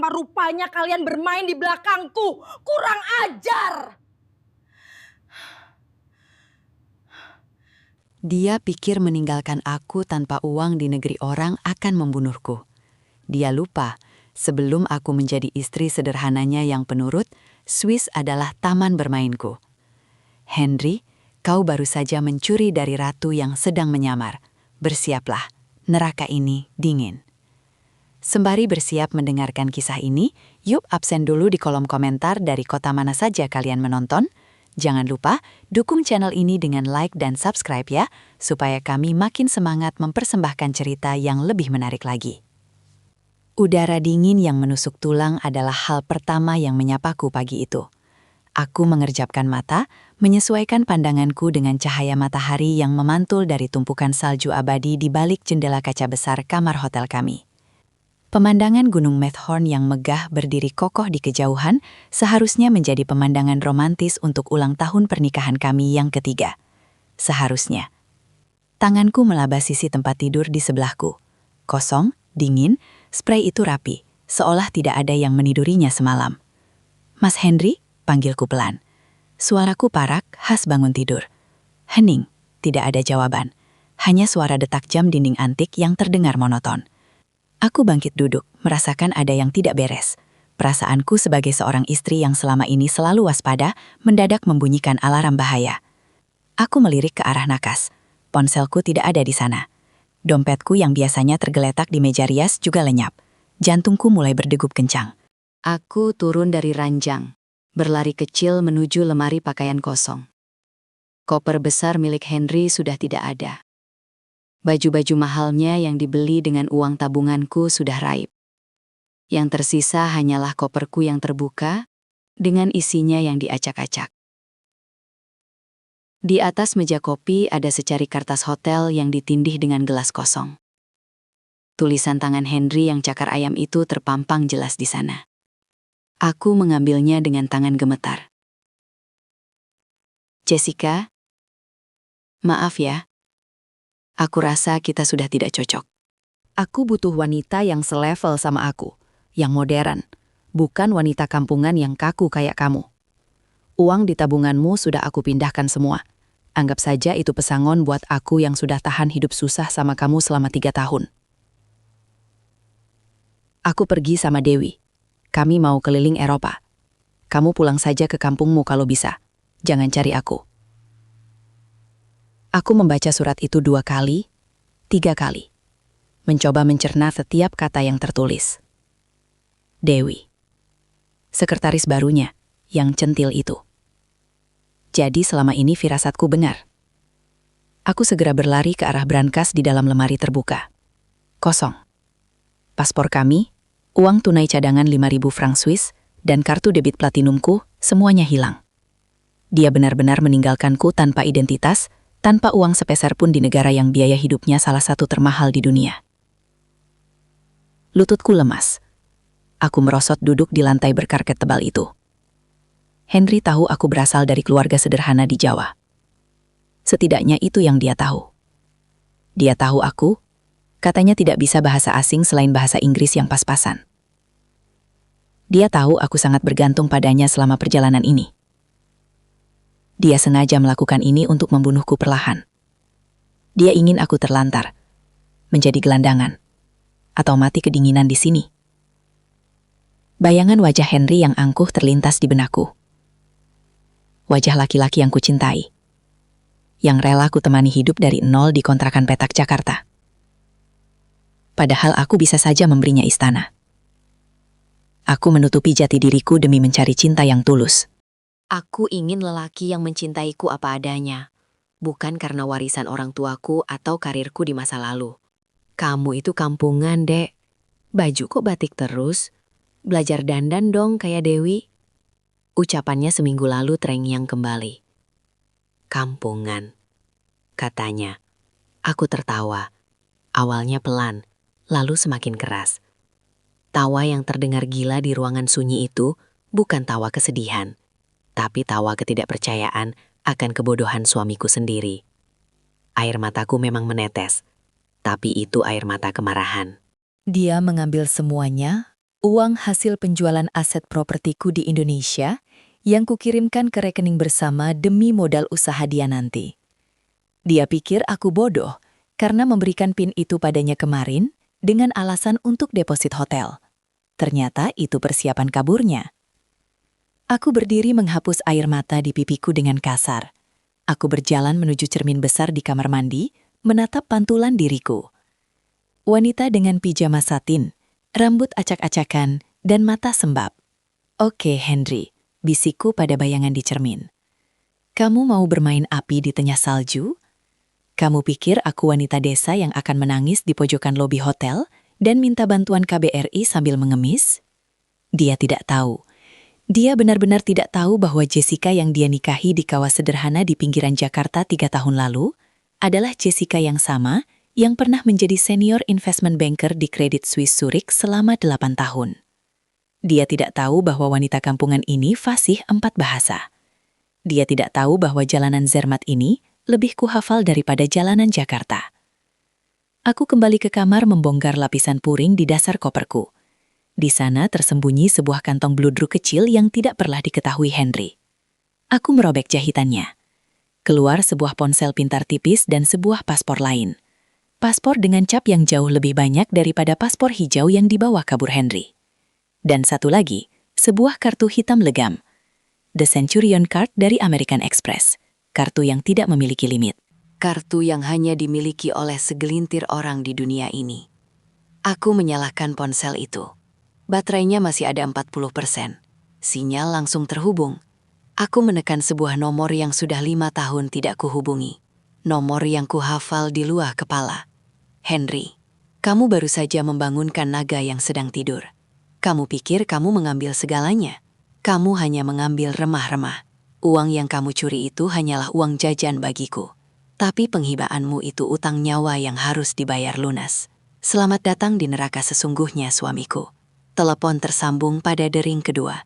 rupa-rupanya kalian bermain di belakangku. Kurang ajar. Dia pikir meninggalkan aku tanpa uang di negeri orang akan membunuhku. Dia lupa, sebelum aku menjadi istri sederhananya yang penurut, Swiss adalah taman bermainku. Henry, kau baru saja mencuri dari ratu yang sedang menyamar. Bersiaplah, neraka ini dingin. Sembari bersiap mendengarkan kisah ini, yuk absen dulu di kolom komentar dari kota mana saja kalian menonton. Jangan lupa dukung channel ini dengan like dan subscribe ya, supaya kami makin semangat mempersembahkan cerita yang lebih menarik lagi. Udara dingin yang menusuk tulang adalah hal pertama yang menyapaku pagi itu. Aku mengerjapkan mata, menyesuaikan pandanganku dengan cahaya matahari yang memantul dari tumpukan salju abadi di balik jendela kaca besar kamar hotel kami. Pemandangan Gunung Matterhorn yang megah berdiri kokoh di kejauhan seharusnya menjadi pemandangan romantis untuk ulang tahun pernikahan kami yang ketiga. Seharusnya. Tanganku melaba sisi tempat tidur di sebelahku. Kosong, dingin, spray itu rapi, seolah tidak ada yang menidurinya semalam. "Mas Henry?" panggilku pelan. Suaraku parak, khas bangun tidur. Hening, tidak ada jawaban. Hanya suara detak jam dinding antik yang terdengar monoton. Aku bangkit duduk, merasakan ada yang tidak beres. Perasaanku sebagai seorang istri yang selama ini selalu waspada, mendadak membunyikan alarm bahaya. Aku melirik ke arah nakas. Ponselku tidak ada di sana. Dompetku yang biasanya tergeletak di meja rias juga lenyap. Jantungku mulai berdegup kencang. Aku turun dari ranjang, berlari kecil menuju lemari pakaian kosong. Koper besar milik Henry sudah tidak ada. Baju-baju mahalnya yang dibeli dengan uang tabunganku sudah raib. Yang tersisa hanyalah koperku yang terbuka, dengan isinya yang diacak-acak. Di atas meja kopi ada secari kertas hotel yang ditindih dengan gelas kosong. Tulisan tangan Henry yang cakar ayam itu terpampang jelas di sana. Aku mengambilnya dengan tangan gemetar. "Jessica, maaf ya. Aku rasa kita sudah tidak cocok. Aku butuh wanita yang selevel sama aku, yang modern, bukan wanita kampungan yang kaku kayak kamu. Uang di tabunganmu sudah aku pindahkan semua. Anggap saja itu pesangon buat aku yang sudah tahan hidup susah sama kamu selama 3 tahun. Aku pergi sama Dewi. Kami mau keliling Eropa. Kamu pulang saja ke kampungmu kalau bisa. Jangan cari aku." Aku membaca surat itu 2 kali, 3 kali. Mencoba mencerna setiap kata yang tertulis. Dewi. Sekretaris barunya, yang centil itu. Jadi selama ini firasatku benar. Aku segera berlari ke arah brankas di dalam lemari terbuka. Kosong. Paspor kami, uang tunai cadangan 5.000 franc Swiss, dan kartu debit platinumku, semuanya hilang. Dia benar-benar meninggalkanku tanpa identitas, tanpa uang sepeser pun di negara yang biaya hidupnya salah satu termahal di dunia. Lututku lemas. Aku merosot duduk di lantai berkarpet tebal itu. Henry tahu aku berasal dari keluarga sederhana di Jawa. Setidaknya itu yang dia tahu. Dia tahu aku, katanya tidak bisa bahasa asing selain bahasa Inggris yang pas-pasan. Dia tahu aku sangat bergantung padanya selama perjalanan ini. Dia sengaja melakukan ini untuk membunuhku perlahan. Dia ingin aku terlantar, menjadi gelandangan, atau mati kedinginan di sini. Bayangan wajah Henry yang angkuh terlintas di benakku. Wajah laki-laki yang kucintai, yang rela ku temani hidup dari nol di kontrakan petak Jakarta. Padahal aku bisa saja memberinya istana. Aku menutupi jati diriku demi mencari cinta yang tulus. Aku ingin lelaki yang mencintaiku apa adanya, bukan karena warisan orang tuaku atau karirku di masa lalu. Kamu itu kampungan, Dek. Baju kok batik terus? Belajar dandan dong kayak Dewi. Ucapannya seminggu lalu terengyang kembali. Kampungan, katanya. Aku tertawa. Awalnya pelan, lalu semakin keras. Tawa yang terdengar gila di ruangan sunyi itu bukan tawa kesedihan, tapi tawa ketidakpercayaan akan kebodohan suamiku sendiri. Air mataku memang menetes, tapi itu air mata kemarahan. Dia mengambil semuanya, Uang hasil penjualan aset propertiku di Indonesia yang kukirimkan ke rekening bersama demi modal usaha dia nanti. Dia pikir aku bodoh karena memberikan PIN itu padanya kemarin dengan alasan untuk deposit hotel. Ternyata itu persiapan kaburnya. Aku berdiri menghapus air mata di pipiku dengan kasar. Aku berjalan menuju cermin besar di kamar mandi, menatap pantulan diriku. Wanita dengan pijama satin, rambut acak-acakan, dan mata sembab. Oke, Henry, bisikku pada bayangan di cermin. Kamu mau bermain api di tengah salju? Kamu pikir aku wanita desa yang akan menangis di pojokan lobi hotel dan minta bantuan KBRI sambil mengemis? Dia tidak tahu. Dia benar-benar tidak tahu bahwa Jessica yang dia nikahi di kawah sederhana di pinggiran Jakarta 3 tahun lalu adalah Jessica yang sama yang pernah menjadi senior investment banker di Credit Suisse Zurich selama 8 tahun. Dia tidak tahu bahwa wanita kampungan ini fasih 4 bahasa. Dia tidak tahu bahwa jalanan Zermatt ini lebih kuhafal daripada jalanan Jakarta. Aku kembali ke kamar membongkar lapisan puring di dasar koperku. Di sana tersembunyi sebuah kantong bludru kecil yang tidak pernah diketahui Henry. Aku merobek jahitannya. Keluar sebuah ponsel pintar tipis dan sebuah paspor lain. Paspor dengan cap yang jauh lebih banyak daripada paspor hijau yang dibawa kabur Henry. Dan satu lagi, sebuah kartu hitam legam. The Centurion Card dari American Express. Kartu yang tidak memiliki limit. Kartu yang hanya dimiliki oleh segelintir orang di dunia ini. Aku menyalakan ponsel itu. Baterainya masih ada 40%. Sinyal langsung terhubung. Aku menekan sebuah nomor yang sudah 5 tahun tidak kuhubungi. Nomor yang kuhafal di luar kepala. Henry, kamu baru saja membangunkan naga yang sedang tidur. Kamu pikir kamu mengambil segalanya. Kamu hanya mengambil remah-remah. Uang yang kamu curi itu hanyalah uang jajan bagiku. Tapi penghibaanmu itu utang nyawa yang harus dibayar lunas. Selamat datang di neraka sesungguhnya, suamiku. Telepon tersambung pada dering kedua.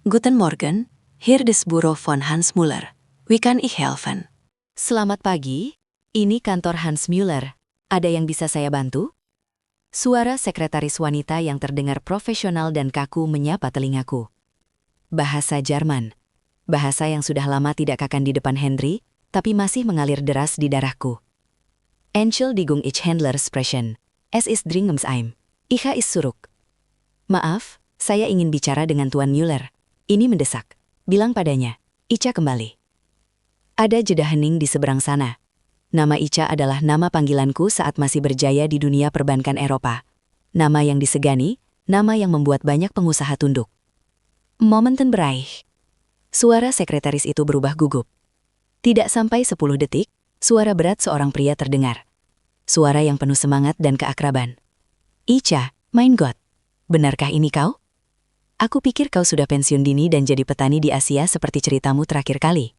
Guten Morgen, hier des Büro von Hans Müller. Wie kann ich helfen? Selamat pagi, ini kantor Hans Müller. Ada yang bisa saya bantu? Suara sekretaris wanita yang terdengar profesional dan kaku menyapa telingaku. Bahasa Jerman. Bahasa yang sudah lama tidak kakan di depan Henry, tapi masih mengalir deras di darahku. Entschuldigung, ich Händler sprechen. Es ist dringendheim. Ich ist zurück. Maaf, saya ingin bicara dengan Tuan Müller. Ini mendesak. Bilang padanya. Ica kembali. Ada jeda hening di seberang sana. Nama Ica adalah nama panggilanku saat masih berjaya di dunia perbankan Eropa. Nama yang disegani, nama yang membuat banyak pengusaha tunduk. Momentenbereich. Suara sekretaris itu berubah gugup. Tidak sampai 10 detik, suara berat seorang pria terdengar. Suara yang penuh semangat dan keakraban. Ica, mein Gott. Benarkah ini kau? Aku pikir kau sudah pensiun dini dan jadi petani di Asia seperti ceritamu terakhir kali.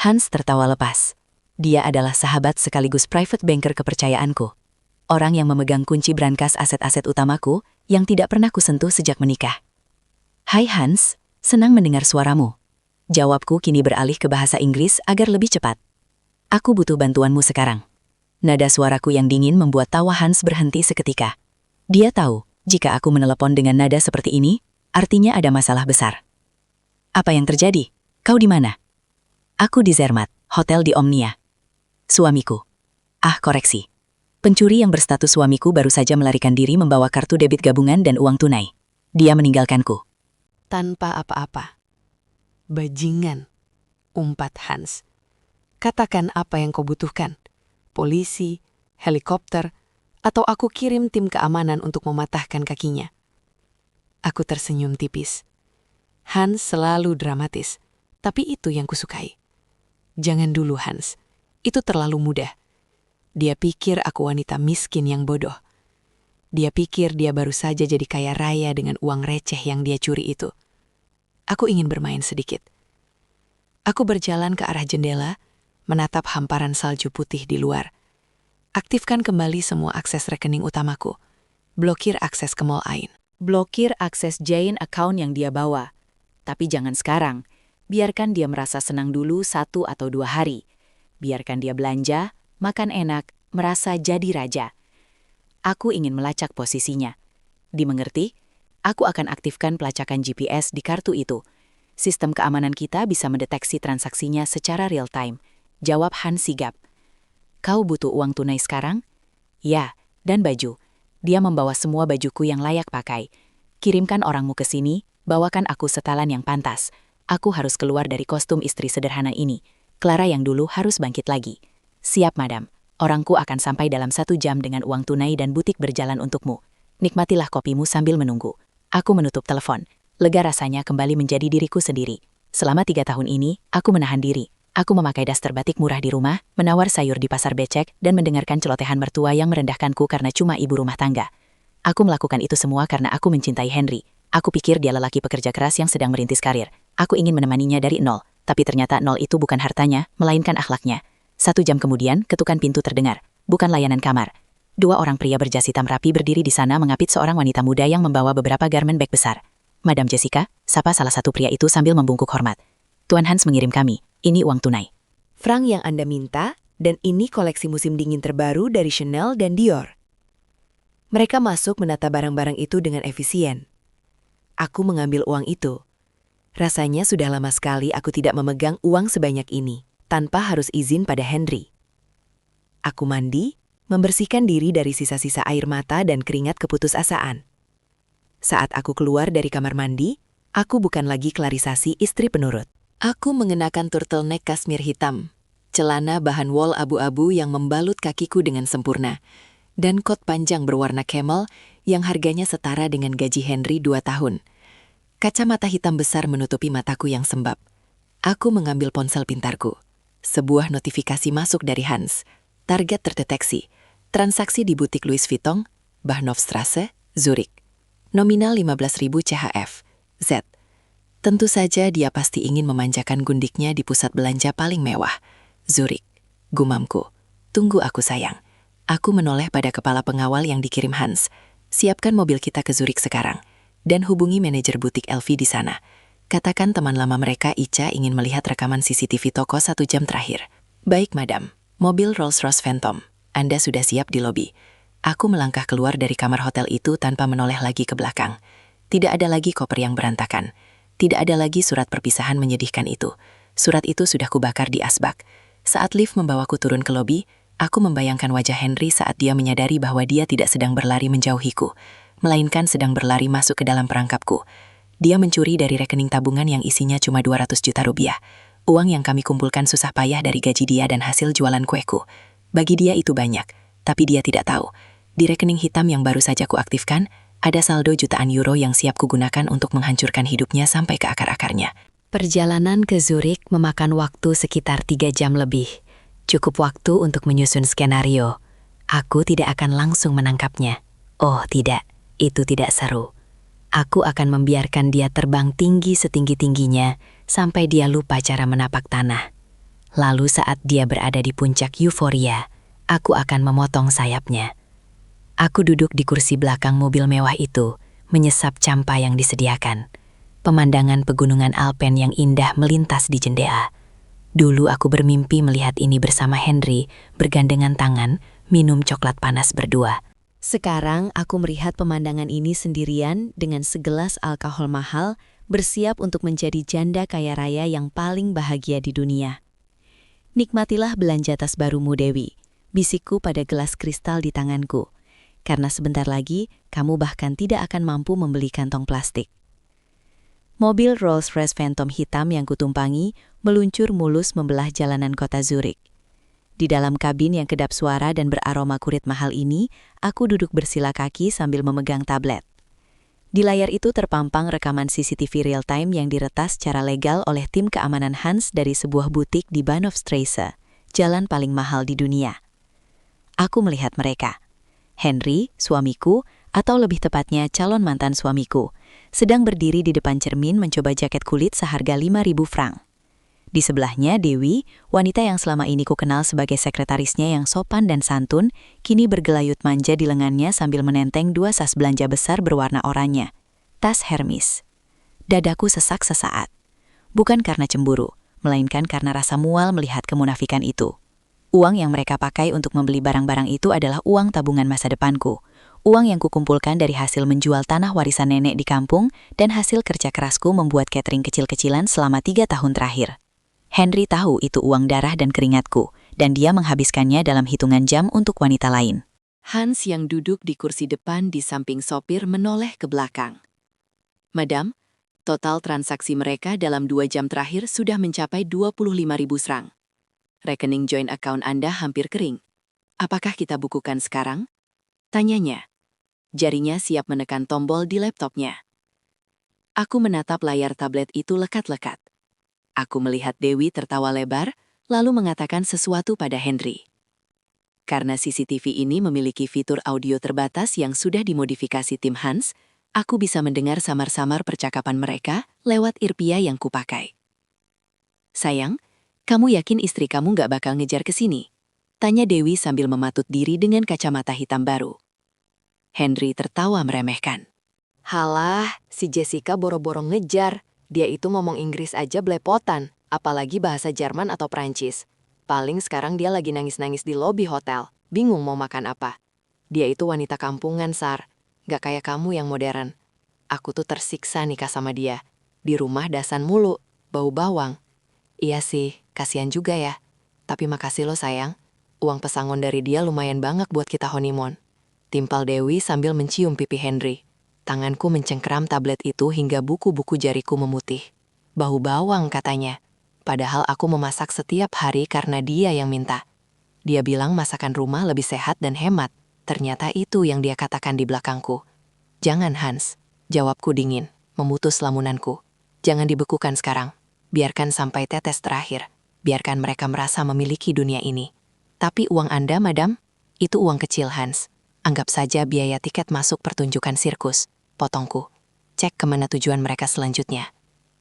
Hans tertawa lepas. Dia adalah sahabat sekaligus private banker kepercayaanku. Orang yang memegang kunci brankas aset-aset utamaku yang tidak pernah kusentuh sejak menikah. Hai Hans, senang mendengar suaramu. Jawabku kini beralih ke bahasa Inggris agar lebih cepat. Aku butuh bantuanmu sekarang. Nada suaraku yang dingin membuat tawa Hans berhenti seketika. Dia tahu, jika aku menelepon dengan nada seperti ini, artinya ada masalah besar. Apa yang terjadi? Kau di mana? Aku di Zermatt, hotel di Omnia. Suamiku. Koreksi. Pencuri yang berstatus suamiku baru saja melarikan diri membawa kartu debit gabungan dan uang tunai. Dia meninggalkanku. Tanpa apa-apa. Bajingan, umpat Hans. Katakan apa yang kau butuhkan. Polisi, helikopter, atau aku kirim tim keamanan untuk mematahkan kakinya. Aku tersenyum tipis. Hans selalu dramatis, tapi itu yang kusukai. Jangan dulu Hans, itu terlalu mudah. Dia pikir aku wanita miskin yang bodoh. Dia pikir dia baru saja jadi kaya raya dengan uang receh yang dia curi itu. Aku ingin bermain sedikit. Aku berjalan ke arah jendela, menatap hamparan salju putih di luar. Aktifkan kembali semua akses rekening utamaku. Blokir akses ke Mall Ain. Blokir akses Jane account yang dia bawa. Tapi jangan sekarang. Biarkan dia merasa senang dulu 1 atau 2 hari. Biarkan dia belanja, makan enak, merasa jadi raja. Aku ingin melacak posisinya. Dimengerti? Aku akan aktifkan pelacakan GPS di kartu itu. Sistem keamanan kita bisa mendeteksi transaksinya secara real-time. Jawab Hans sigap. Kau butuh uang tunai sekarang? Ya, dan baju. Dia membawa semua bajuku yang layak pakai. Kirimkan orangmu ke sini, bawakan aku setelan yang pantas. Aku harus keluar dari kostum istri sederhana ini. Clara yang dulu harus bangkit lagi. Siap, madam. Orangku akan sampai dalam 1 jam dengan uang tunai dan butik berjalan untukmu. Nikmatilah kopimu sambil menunggu. Aku menutup telepon. Lega rasanya kembali menjadi diriku sendiri. Selama 3 tahun ini, aku menahan diri. Aku memakai daster batik murah di rumah, menawar sayur di pasar becek, dan mendengarkan celotehan mertua yang merendahkanku karena cuma ibu rumah tangga. Aku melakukan itu semua karena aku mencintai Henry. Aku pikir dia lelaki pekerja keras yang sedang merintis karir. Aku ingin menemaninya dari nol, tapi ternyata nol itu bukan hartanya, melainkan akhlaknya. 1 jam kemudian, ketukan pintu terdengar. Bukan layanan kamar. 2 orang pria berjas hitam rapi berdiri di sana mengapit seorang wanita muda yang membawa beberapa garment bag besar. Madam Jessica, sapa salah satu pria itu sambil membungkuk hormat. Tuan Hans mengirim kami. Ini uang tunai. Frank yang Anda minta, dan ini koleksi musim dingin terbaru dari Chanel dan Dior. Mereka masuk menata barang-barang itu dengan efisien. Aku mengambil uang itu. Rasanya sudah lama sekali aku tidak memegang uang sebanyak ini, tanpa harus izin pada Henry. Aku mandi, membersihkan diri dari sisa-sisa air mata dan keringat keputusasaan. Saat aku keluar dari kamar mandi, aku bukan lagi Klarisasi istri penurut. Aku mengenakan turtleneck kasmir hitam, celana bahan wol abu-abu yang membalut kakiku dengan sempurna, dan kot panjang berwarna camel yang harganya setara dengan gaji Henry 2 tahun. Kacamata hitam besar menutupi mataku yang sembab. Aku mengambil ponsel pintarku. Sebuah notifikasi masuk dari Hans. Target terdeteksi. Transaksi di butik Louis Vuitton, Bahnhofstrasse, Zurich. Nominal 15.000 CHF. Z. Tentu saja dia pasti ingin memanjakan gundiknya di pusat belanja paling mewah. Zurich. Gumamku. Tunggu aku sayang. Aku menoleh pada kepala pengawal yang dikirim Hans. Siapkan mobil kita ke Zurich sekarang. Dan hubungi manajer butik LV di sana. Katakan teman lama mereka Ica ingin melihat rekaman CCTV toko 1 jam terakhir. Baik, madam. Mobil Rolls-Royce Phantom. Anda sudah siap di lobi. Aku melangkah keluar dari kamar hotel itu tanpa menoleh lagi ke belakang. Tidak ada lagi koper yang berantakan. Tidak ada lagi surat perpisahan menyedihkan itu. Surat itu sudah kubakar di asbak. Saat lift membawaku turun ke lobi, aku membayangkan wajah Henry saat dia menyadari bahwa dia tidak sedang berlari menjauhiku, melainkan sedang berlari masuk ke dalam perangkapku. Dia mencuri dari rekening tabungan yang isinya cuma 200 juta rupiah. Uang yang kami kumpulkan susah payah dari gaji dia dan hasil jualan kueku. Bagi dia itu banyak, tapi dia tidak tahu. Di rekening hitam yang baru saja kuaktifkan, ada saldo jutaan euro yang siap kugunakan untuk menghancurkan hidupnya sampai ke akar-akarnya. Perjalanan ke Zurich memakan waktu sekitar 3 jam lebih. Cukup waktu untuk menyusun skenario. Aku tidak akan langsung menangkapnya. Oh tidak. Itu tidak seru. Aku akan membiarkan dia terbang tinggi setinggi-tingginya sampai dia lupa cara menapak tanah. Lalu saat dia berada di puncak euforia, aku akan memotong sayapnya. Aku duduk di kursi belakang mobil mewah itu, menyesap campa yang disediakan. Pemandangan pegunungan Alpen yang indah melintas di jendela. Dulu aku bermimpi melihat ini bersama Henry, bergandengan tangan, minum coklat panas berdua. Sekarang aku melihat pemandangan ini sendirian dengan segelas alkohol mahal, bersiap untuk menjadi janda kaya raya yang paling bahagia di dunia. Nikmatilah belanja tas barumu, Dewi, bisikku pada gelas kristal di tanganku, karena sebentar lagi kamu bahkan tidak akan mampu membeli kantong plastik. Mobil Rolls-Royce Phantom hitam yang kutumpangi meluncur mulus membelah jalanan kota Zurich. Di dalam kabin yang kedap suara dan beraroma kurit mahal ini, aku duduk bersila kaki sambil memegang tablet. Di layar itu terpampang rekaman CCTV real-time yang diretas secara legal oleh tim keamanan Hans dari sebuah butik di Bahnhofstrasse, jalan paling mahal di dunia. Aku melihat mereka. Henry, suamiku, atau lebih tepatnya calon mantan suamiku, sedang berdiri di depan cermin mencoba jaket kulit seharga 5.000 franc. Di sebelahnya Dewi, wanita yang selama ini kukenal sebagai sekretarisnya yang sopan dan santun, kini bergelayut manja di lengannya sambil menenteng 2 tas belanja besar berwarna oranye. Tas Hermes. Dadaku sesak sesaat. Bukan karena cemburu, melainkan karena rasa mual melihat kemunafikan itu. Uang yang mereka pakai untuk membeli barang-barang itu adalah uang tabungan masa depanku. Uang yang kukumpulkan dari hasil menjual tanah warisan nenek di kampung dan hasil kerja kerasku membuat catering kecil-kecilan selama 3 tahun terakhir. Henry tahu itu uang darah dan keringatku, dan dia menghabiskannya dalam hitungan jam untuk wanita lain. Hans yang duduk di kursi depan di samping sopir menoleh ke belakang. Madam, total transaksi mereka dalam 2 jam terakhir sudah mencapai 25.000 serang. Rekening joint account Anda hampir kering. Apakah kita bukukan sekarang? Tanyanya. Jarinya siap menekan tombol di laptopnya. Aku menatap layar tablet itu lekat-lekat. Aku melihat Dewi tertawa lebar, lalu mengatakan sesuatu pada Henry. Karena CCTV ini memiliki fitur audio terbatas yang sudah dimodifikasi tim Hans, aku bisa mendengar samar-samar percakapan mereka lewat earpiece yang kupakai. Sayang, kamu yakin istri kamu nggak bakal ngejar ke sini? Tanya Dewi sambil mematut diri dengan kacamata hitam baru. Henry tertawa meremehkan. Halah, si Jessica boro-boro ngejar. Dia itu ngomong Inggris aja belepotan, apalagi bahasa Jerman atau Prancis. Paling sekarang dia lagi nangis-nangis di lobi hotel, bingung mau makan apa. Dia itu wanita kampungan, Sar. Gak kayak kamu yang modern. Aku tuh tersiksa nikah sama dia. Di rumah dasan mulu, bau bawang. Iya sih, kasihan juga ya. Tapi makasih lo sayang. Uang pesangon dari dia lumayan banget buat kita honeymoon. Timpal Dewi sambil mencium pipi Henry. Tanganku mencengkeram tablet itu hingga buku-buku jariku memutih. Bau bawang katanya. Padahal aku memasak setiap hari karena dia yang minta. Dia bilang masakan rumah lebih sehat dan hemat. Ternyata itu yang dia katakan di belakangku. Jangan Hans, jawabku dingin, memutus lamunanku. Jangan dibekukan sekarang. Biarkan sampai tetes terakhir. Biarkan mereka merasa memiliki dunia ini. Tapi uang Anda, madam? Itu uang kecil, Hans. Anggap saja biaya tiket masuk pertunjukan sirkus. Potongku. Cek kemana tujuan mereka selanjutnya.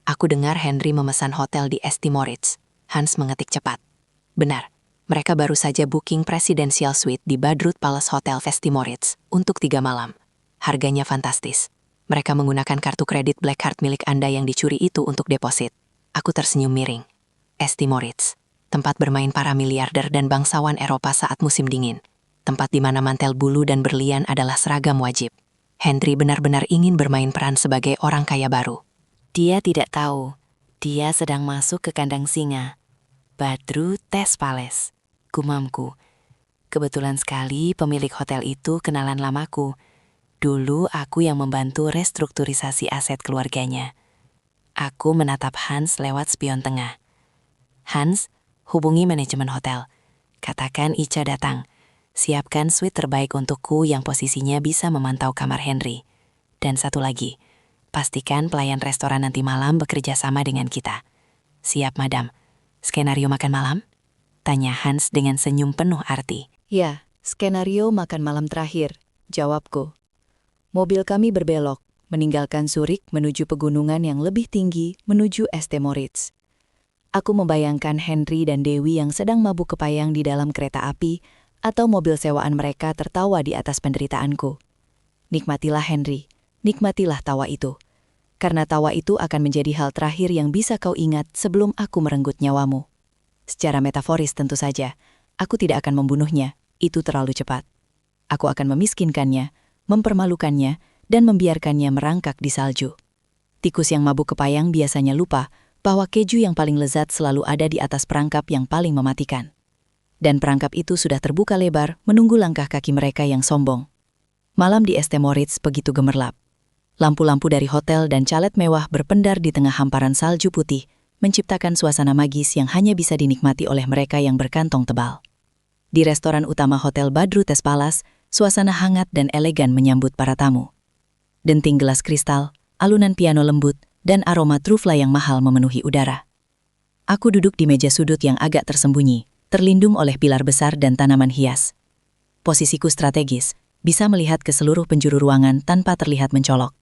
Aku dengar Henry memesan hotel di St. Moritz. Hans mengetik cepat. Benar, mereka baru saja booking presidential suite di Badrut Palace Hotel St. Moritz untuk 3 malam. Harganya fantastis. Mereka menggunakan kartu kredit Black Card milik Anda yang dicuri itu untuk deposit. Aku tersenyum miring. St. Moritz, tempat bermain para miliarder dan bangsawan Eropa saat musim dingin. Tempat di mana mantel bulu dan berlian adalah seragam wajib. Henry benar-benar ingin bermain peran sebagai orang kaya baru. Dia tidak tahu. Dia sedang masuk ke kandang singa. Badrut Palace, gumamku. Kebetulan sekali pemilik hotel itu kenalan lamaku. Dulu aku yang membantu restrukturisasi aset keluarganya. Aku menatap Hans lewat spion tengah. Hans, hubungi manajemen hotel. Katakan Ica datang. Siapkan suite terbaik untukku yang posisinya bisa memantau kamar Henry. Dan satu lagi, pastikan pelayan restoran nanti malam bekerja sama dengan kita. Siap, madam. Skenario makan malam? Tanya Hans dengan senyum penuh arti. Ya, skenario makan malam terakhir, jawabku. Mobil kami berbelok, meninggalkan Zurich menuju pegunungan yang lebih tinggi menuju St. Moritz. Aku membayangkan Henry dan Dewi yang sedang mabuk kepayang di dalam kereta api atau mobil sewaan mereka tertawa di atas penderitaanku. Nikmatilah Henry, nikmatilah tawa itu. Karena tawa itu akan menjadi hal terakhir yang bisa kau ingat sebelum aku merenggut nyawamu. Secara metaforis tentu saja, aku tidak akan membunuhnya, itu terlalu cepat. Aku akan memiskinkannya, mempermalukannya, dan membiarkannya merangkak di salju. Tikus yang mabuk kepayang biasanya lupa bahwa keju yang paling lezat selalu ada di atas perangkap yang paling mematikan. Dan perangkap itu sudah terbuka lebar menunggu langkah kaki mereka yang sombong. Malam di St. Moritz begitu gemerlap. Lampu-lampu dari hotel dan calet mewah berpendar di tengah hamparan salju putih, menciptakan suasana magis yang hanya bisa dinikmati oleh mereka yang berkantong tebal. Di restoran utama Hotel Badrut Palace, suasana hangat dan elegan menyambut para tamu. Denting gelas kristal, alunan piano lembut, dan aroma trufla yang mahal memenuhi udara. Aku duduk di meja sudut yang agak tersembunyi, terlindung oleh pilar besar dan tanaman hias. Posisiku strategis, bisa melihat ke seluruh penjuru ruangan tanpa terlihat mencolok.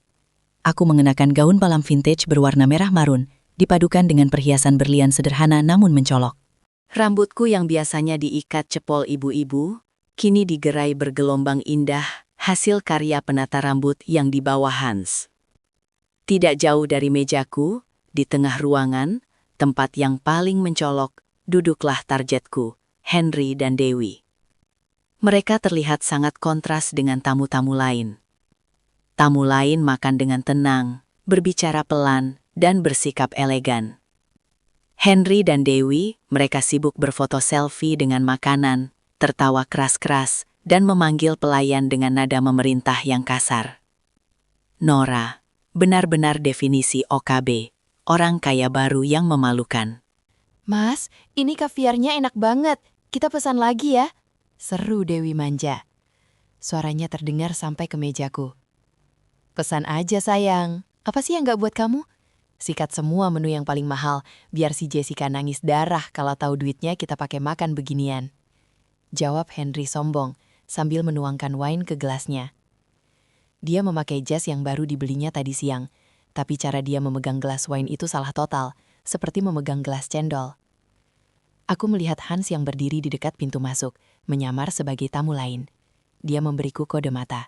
Aku mengenakan gaun malam vintage berwarna merah marun, dipadukan dengan perhiasan berlian sederhana namun mencolok. Rambutku yang biasanya diikat cepol ibu-ibu, kini digerai bergelombang indah, hasil karya penata rambut yang dibawa Hans. Tidak jauh dari mejaku, di tengah ruangan, tempat yang paling mencolok, duduklah targetku, Henry dan Dewi. Mereka terlihat sangat kontras dengan tamu-tamu lain. Tamu lain makan dengan tenang, berbicara pelan, dan bersikap elegan. Henry dan Dewi, mereka sibuk berfoto selfie dengan makanan, tertawa keras-keras, dan memanggil pelayan dengan nada memerintah yang kasar. Nora, benar-benar definisi OKB, orang kaya baru yang memalukan. Mas, ini kaviarnya enak banget. Kita pesan lagi ya. Seru Dewi manja. Suaranya terdengar sampai ke mejaku. Pesan aja sayang. Apa sih yang gak buat kamu? Sikat semua menu yang paling mahal, biar si Jessica nangis darah kalau tahu duitnya kita pakai makan beginian. Jawab Henry sombong, sambil menuangkan wine ke gelasnya. Dia memakai jas yang baru dibelinya tadi siang, tapi cara dia memegang gelas wine itu salah total, seperti memegang gelas cendol. Aku melihat Hans yang berdiri di dekat pintu masuk, menyamar sebagai tamu lain. Dia memberiku kode mata.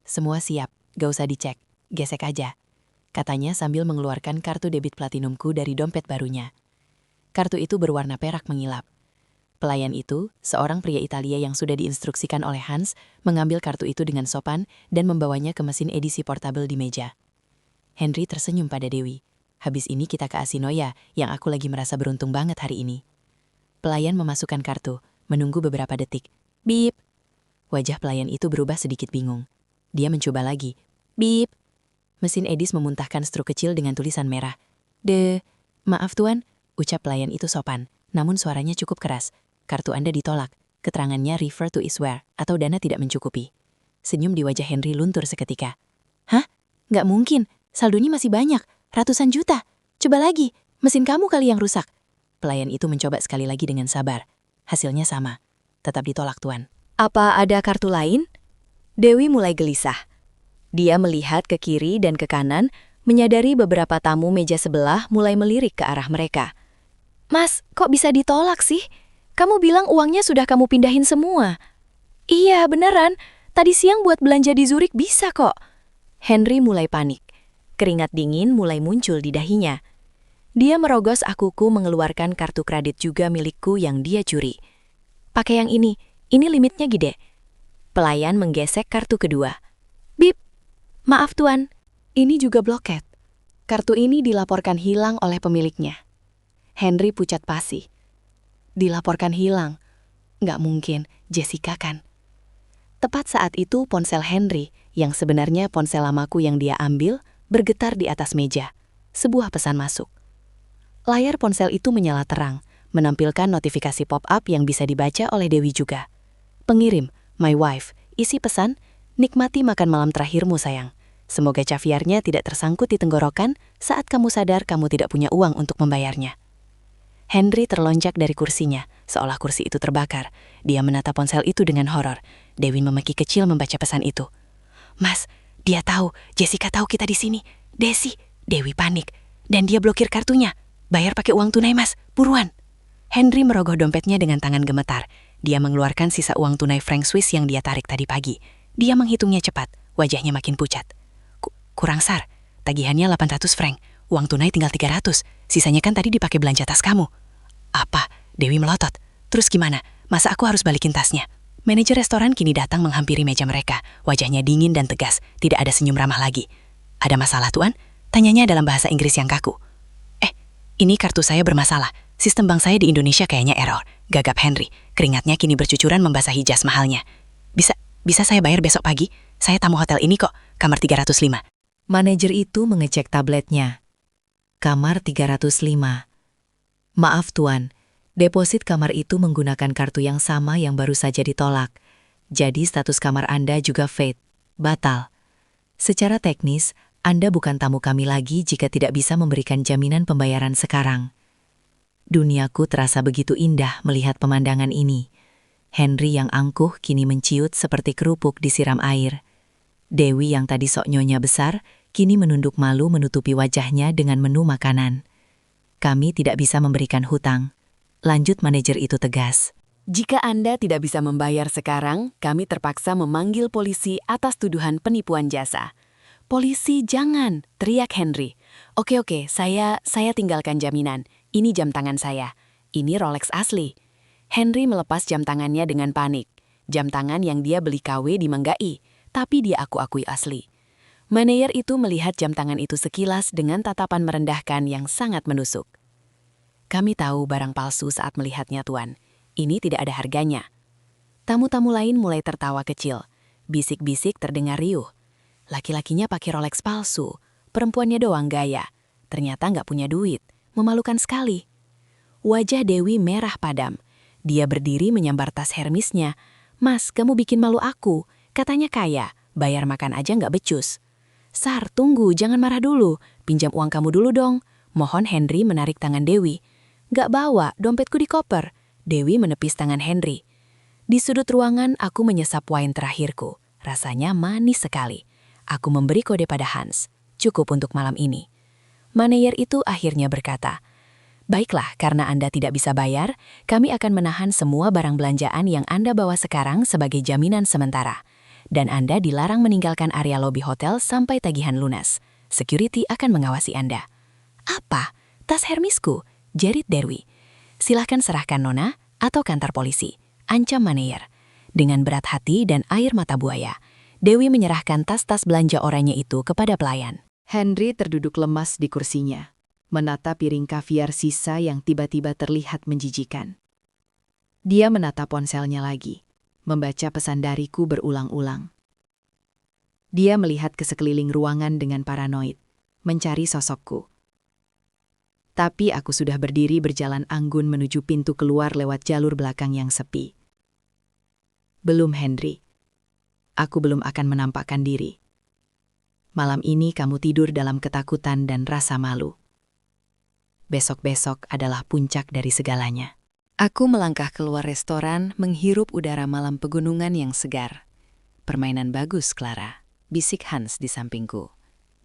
Semua siap, gak usah dicek, gesek aja. Katanya sambil mengeluarkan kartu debit platinumku dari dompet barunya. Kartu itu berwarna perak mengilap. Pelayan itu, seorang pria Italia yang sudah diinstruksikan oleh Hans, mengambil kartu itu dengan sopan dan membawanya ke mesin edisi portabel di meja. Henry tersenyum pada Dewi. Habis ini kita ke Asinoya, yang aku lagi merasa beruntung banget hari ini. Pelayan memasukkan kartu, menunggu beberapa detik. Bip. Wajah pelayan itu berubah sedikit bingung. Dia mencoba lagi. Bip. Mesin edis memuntahkan struk kecil dengan tulisan merah. Maaf tuan, ucap pelayan itu sopan, namun suaranya cukup keras. Kartu Anda ditolak. Keterangannya refer to isware, atau dana tidak mencukupi. Senyum di wajah Henry luntur seketika. Hah? Nggak mungkin. Saldonya masih banyak. Ratusan juta. Coba lagi. Mesin kamu kali yang rusak. Pelayan itu mencoba sekali lagi dengan sabar. Hasilnya sama. Tetap ditolak, tuan. Apa ada kartu lain? Dewi mulai gelisah. Dia melihat ke kiri dan ke kanan, menyadari beberapa tamu meja sebelah mulai melirik ke arah mereka. Mas, kok bisa ditolak sih? Kamu bilang uangnya sudah kamu pindahin semua. Iya, beneran. Tadi siang buat belanja di Zurich bisa kok. Henry mulai panik. Keringat dingin mulai muncul di dahinya. Dia merogos akuku mengeluarkan kartu kredit juga milikku yang dia curi. Pakai yang ini limitnya gede. Pelayan menggesek kartu kedua. Bip, maaf tuan, ini juga bloket. Kartu ini dilaporkan hilang oleh pemiliknya. Henry pucat pasi. Dilaporkan hilang? Nggak mungkin, Jessica kan. Tepat saat itu ponsel Henry, yang sebenarnya ponsel lamaku yang dia ambil, bergetar di atas meja. Sebuah pesan masuk. Layar ponsel itu menyala terang, menampilkan notifikasi pop-up yang bisa dibaca oleh Dewi juga. Pengirim, my wife, isi pesan, nikmati makan malam terakhirmu sayang. Semoga caviarnya tidak tersangkut di tenggorokan saat kamu sadar kamu tidak punya uang untuk membayarnya. Henry terlonjak dari kursinya, seolah kursi itu terbakar. Dia menatap ponsel itu dengan horor. Dewi memaki kecil membaca pesan itu. Mas, dia tahu, Jessica tahu kita di sini. Desi, Dewi panik. Dan dia blokir kartunya. Bayar pakai uang tunai mas, buruan. Henry merogoh dompetnya dengan tangan gemetar. Dia mengeluarkan sisa uang tunai franc Swiss yang dia tarik tadi pagi. Dia menghitungnya cepat, wajahnya makin pucat. Kurang sar, tagihannya 800 franc. Uang tunai tinggal 300, sisanya kan tadi dipakai belanja tas kamu. Apa? Dewi melotot. Terus gimana? Masa aku harus balikin tasnya? Manajer restoran kini datang menghampiri meja mereka. Wajahnya dingin dan tegas, tidak ada senyum ramah lagi. Ada masalah tuan? Tanyanya dalam bahasa Inggris yang kaku. Ini kartu saya bermasalah. Sistem bank saya di Indonesia kayaknya error. Gagap Henry. Keringatnya kini bercucuran membasahi jas mahalnya. Bisa saya bayar besok pagi? Saya tamu hotel ini kok. Kamar 305. Manajer itu mengecek tabletnya. Kamar 305. Maaf tuan, deposit kamar itu menggunakan kartu yang sama yang baru saja ditolak. Jadi status kamar Anda juga fade. Batal. Secara teknis, Anda bukan tamu kami lagi jika tidak bisa memberikan jaminan pembayaran sekarang. Duniaku terasa begitu indah melihat pemandangan ini. Henry yang angkuh kini menciut seperti kerupuk disiram air. Dewi yang tadi sok nyonya besar, kini menunduk malu menutupi wajahnya dengan menu makanan. Kami tidak bisa memberikan hutang. Lanjut manajer itu tegas. Jika Anda tidak bisa membayar sekarang, kami terpaksa memanggil polisi atas tuduhan penipuan jasa. Polisi jangan, teriak Henry. Oke, saya tinggalkan jaminan. Ini jam tangan saya. Ini Rolex asli. Henry melepas jam tangannya dengan panik. Jam tangan yang dia beli KW di Manggai, tapi dia akui asli. Manajer itu melihat jam tangan itu sekilas dengan tatapan merendahkan yang sangat menusuk. Kami tahu barang palsu saat melihatnya, Tuan. Ini tidak ada harganya. Tamu-tamu lain mulai tertawa kecil. Bisik-bisik terdengar riuh. Laki-lakinya pakai Rolex palsu, perempuannya doang gaya. Ternyata nggak punya duit, memalukan sekali. Wajah Dewi merah padam. Dia berdiri menyambar tas Hermisnya. Mas, kamu bikin malu aku. Katanya kaya, bayar makan aja nggak becus. Sar, tunggu, jangan marah dulu. Pinjam uang kamu dulu dong. Mohon Henry menarik tangan Dewi. Nggak bawa, dompetku di koper. Dewi menepis tangan Henry. Di sudut ruangan, aku menyesap wine terakhirku. Rasanya manis sekali. Aku memberi kode pada Hans. Cukup untuk malam ini. Manajer itu akhirnya berkata, "Baiklah, karena Anda tidak bisa bayar, kami akan menahan semua barang belanjaan yang Anda bawa sekarang sebagai jaminan sementara. Dan Anda dilarang meninggalkan area lobi hotel sampai tagihan lunas. Security akan mengawasi Anda." "Apa? Tas Hermisku?" jerit Dewi. "Silahkan serahkan Nona atau kantor polisi," ancam manajer. Dengan berat hati dan air mata buaya, Dewi menyerahkan tas-tas belanja oranye itu kepada pelayan. Henry terduduk lemas di kursinya, menata piring kaviar sisa yang tiba-tiba terlihat menjijikan. Dia menata ponselnya lagi, membaca pesan dariku berulang-ulang. Dia melihat ke sekeliling ruangan dengan paranoid, mencari sosokku. Tapi aku sudah berdiri berjalan anggun menuju pintu keluar lewat jalur belakang yang sepi. Belum, Henry. Aku belum akan menampakkan diri. Malam ini kamu tidur dalam ketakutan dan rasa malu. Besok-besok adalah puncak dari segalanya. Aku melangkah keluar restoran, menghirup udara malam pegunungan yang segar. "Permainan bagus, Clara," bisik Hans di sampingku.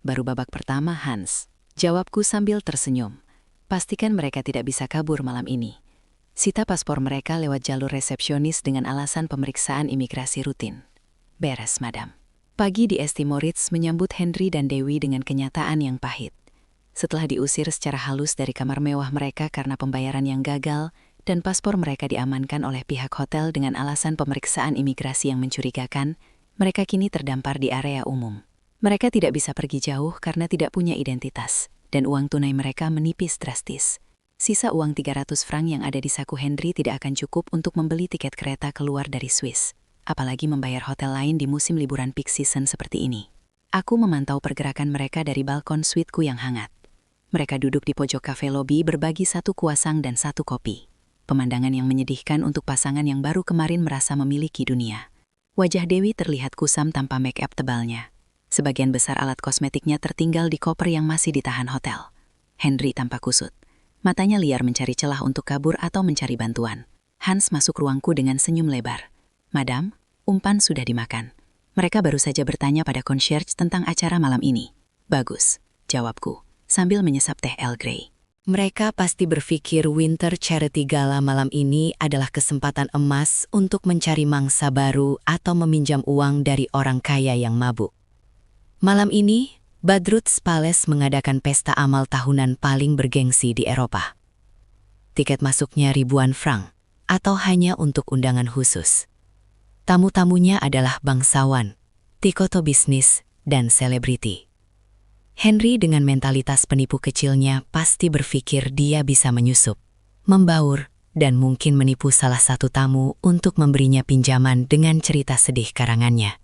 "Baru babak pertama, Hans," jawabku sambil tersenyum. "Pastikan mereka tidak bisa kabur malam ini. Sita paspor mereka lewat jalur resepsionis dengan alasan pemeriksaan imigrasi rutin." "Beres, Madam." Pagi di St. Moritz menyambut Henry dan Dewi dengan kenyataan yang pahit. Setelah diusir secara halus dari kamar mewah mereka karena pembayaran yang gagal dan paspor mereka diamankan oleh pihak hotel dengan alasan pemeriksaan imigrasi yang mencurigakan, mereka kini terdampar di area umum. Mereka tidak bisa pergi jauh karena tidak punya identitas, dan uang tunai mereka menipis drastis. Sisa uang 300 franc yang ada di saku Henry tidak akan cukup untuk membeli tiket kereta keluar dari Swiss. Apalagi membayar hotel lain di musim liburan peak season seperti ini. Aku memantau pergerakan mereka dari balkon suiteku yang hangat. Mereka duduk di pojok kafe lobi berbagi satu kuasang dan satu kopi. Pemandangan yang menyedihkan untuk pasangan yang baru kemarin merasa memiliki dunia. Wajah Dewi terlihat kusam tanpa make-up tebalnya. Sebagian besar alat kosmetiknya tertinggal di koper yang masih ditahan hotel. Henry tampak kusut. Matanya liar mencari celah untuk kabur atau mencari bantuan. Hans masuk ruangku dengan senyum lebar. "Madam, umpan sudah dimakan." Mereka baru saja bertanya pada concierge tentang acara malam ini. "Bagus," jawabku, sambil menyesap teh Earl Grey. Mereka pasti berpikir Winter Charity Gala malam ini adalah kesempatan emas untuk mencari mangsa baru atau meminjam uang dari orang kaya yang mabuk. Malam ini, Badrut's Palace mengadakan pesta amal tahunan paling bergengsi di Eropa. Tiket masuknya ribuan franc, atau hanya untuk undangan khusus. Tamu-tamunya adalah bangsawan, tikoto bisnis, dan selebriti. Henry dengan mentalitas penipu kecilnya pasti berpikir dia bisa menyusup, membaur, dan mungkin menipu salah satu tamu untuk memberinya pinjaman dengan cerita sedih karangannya.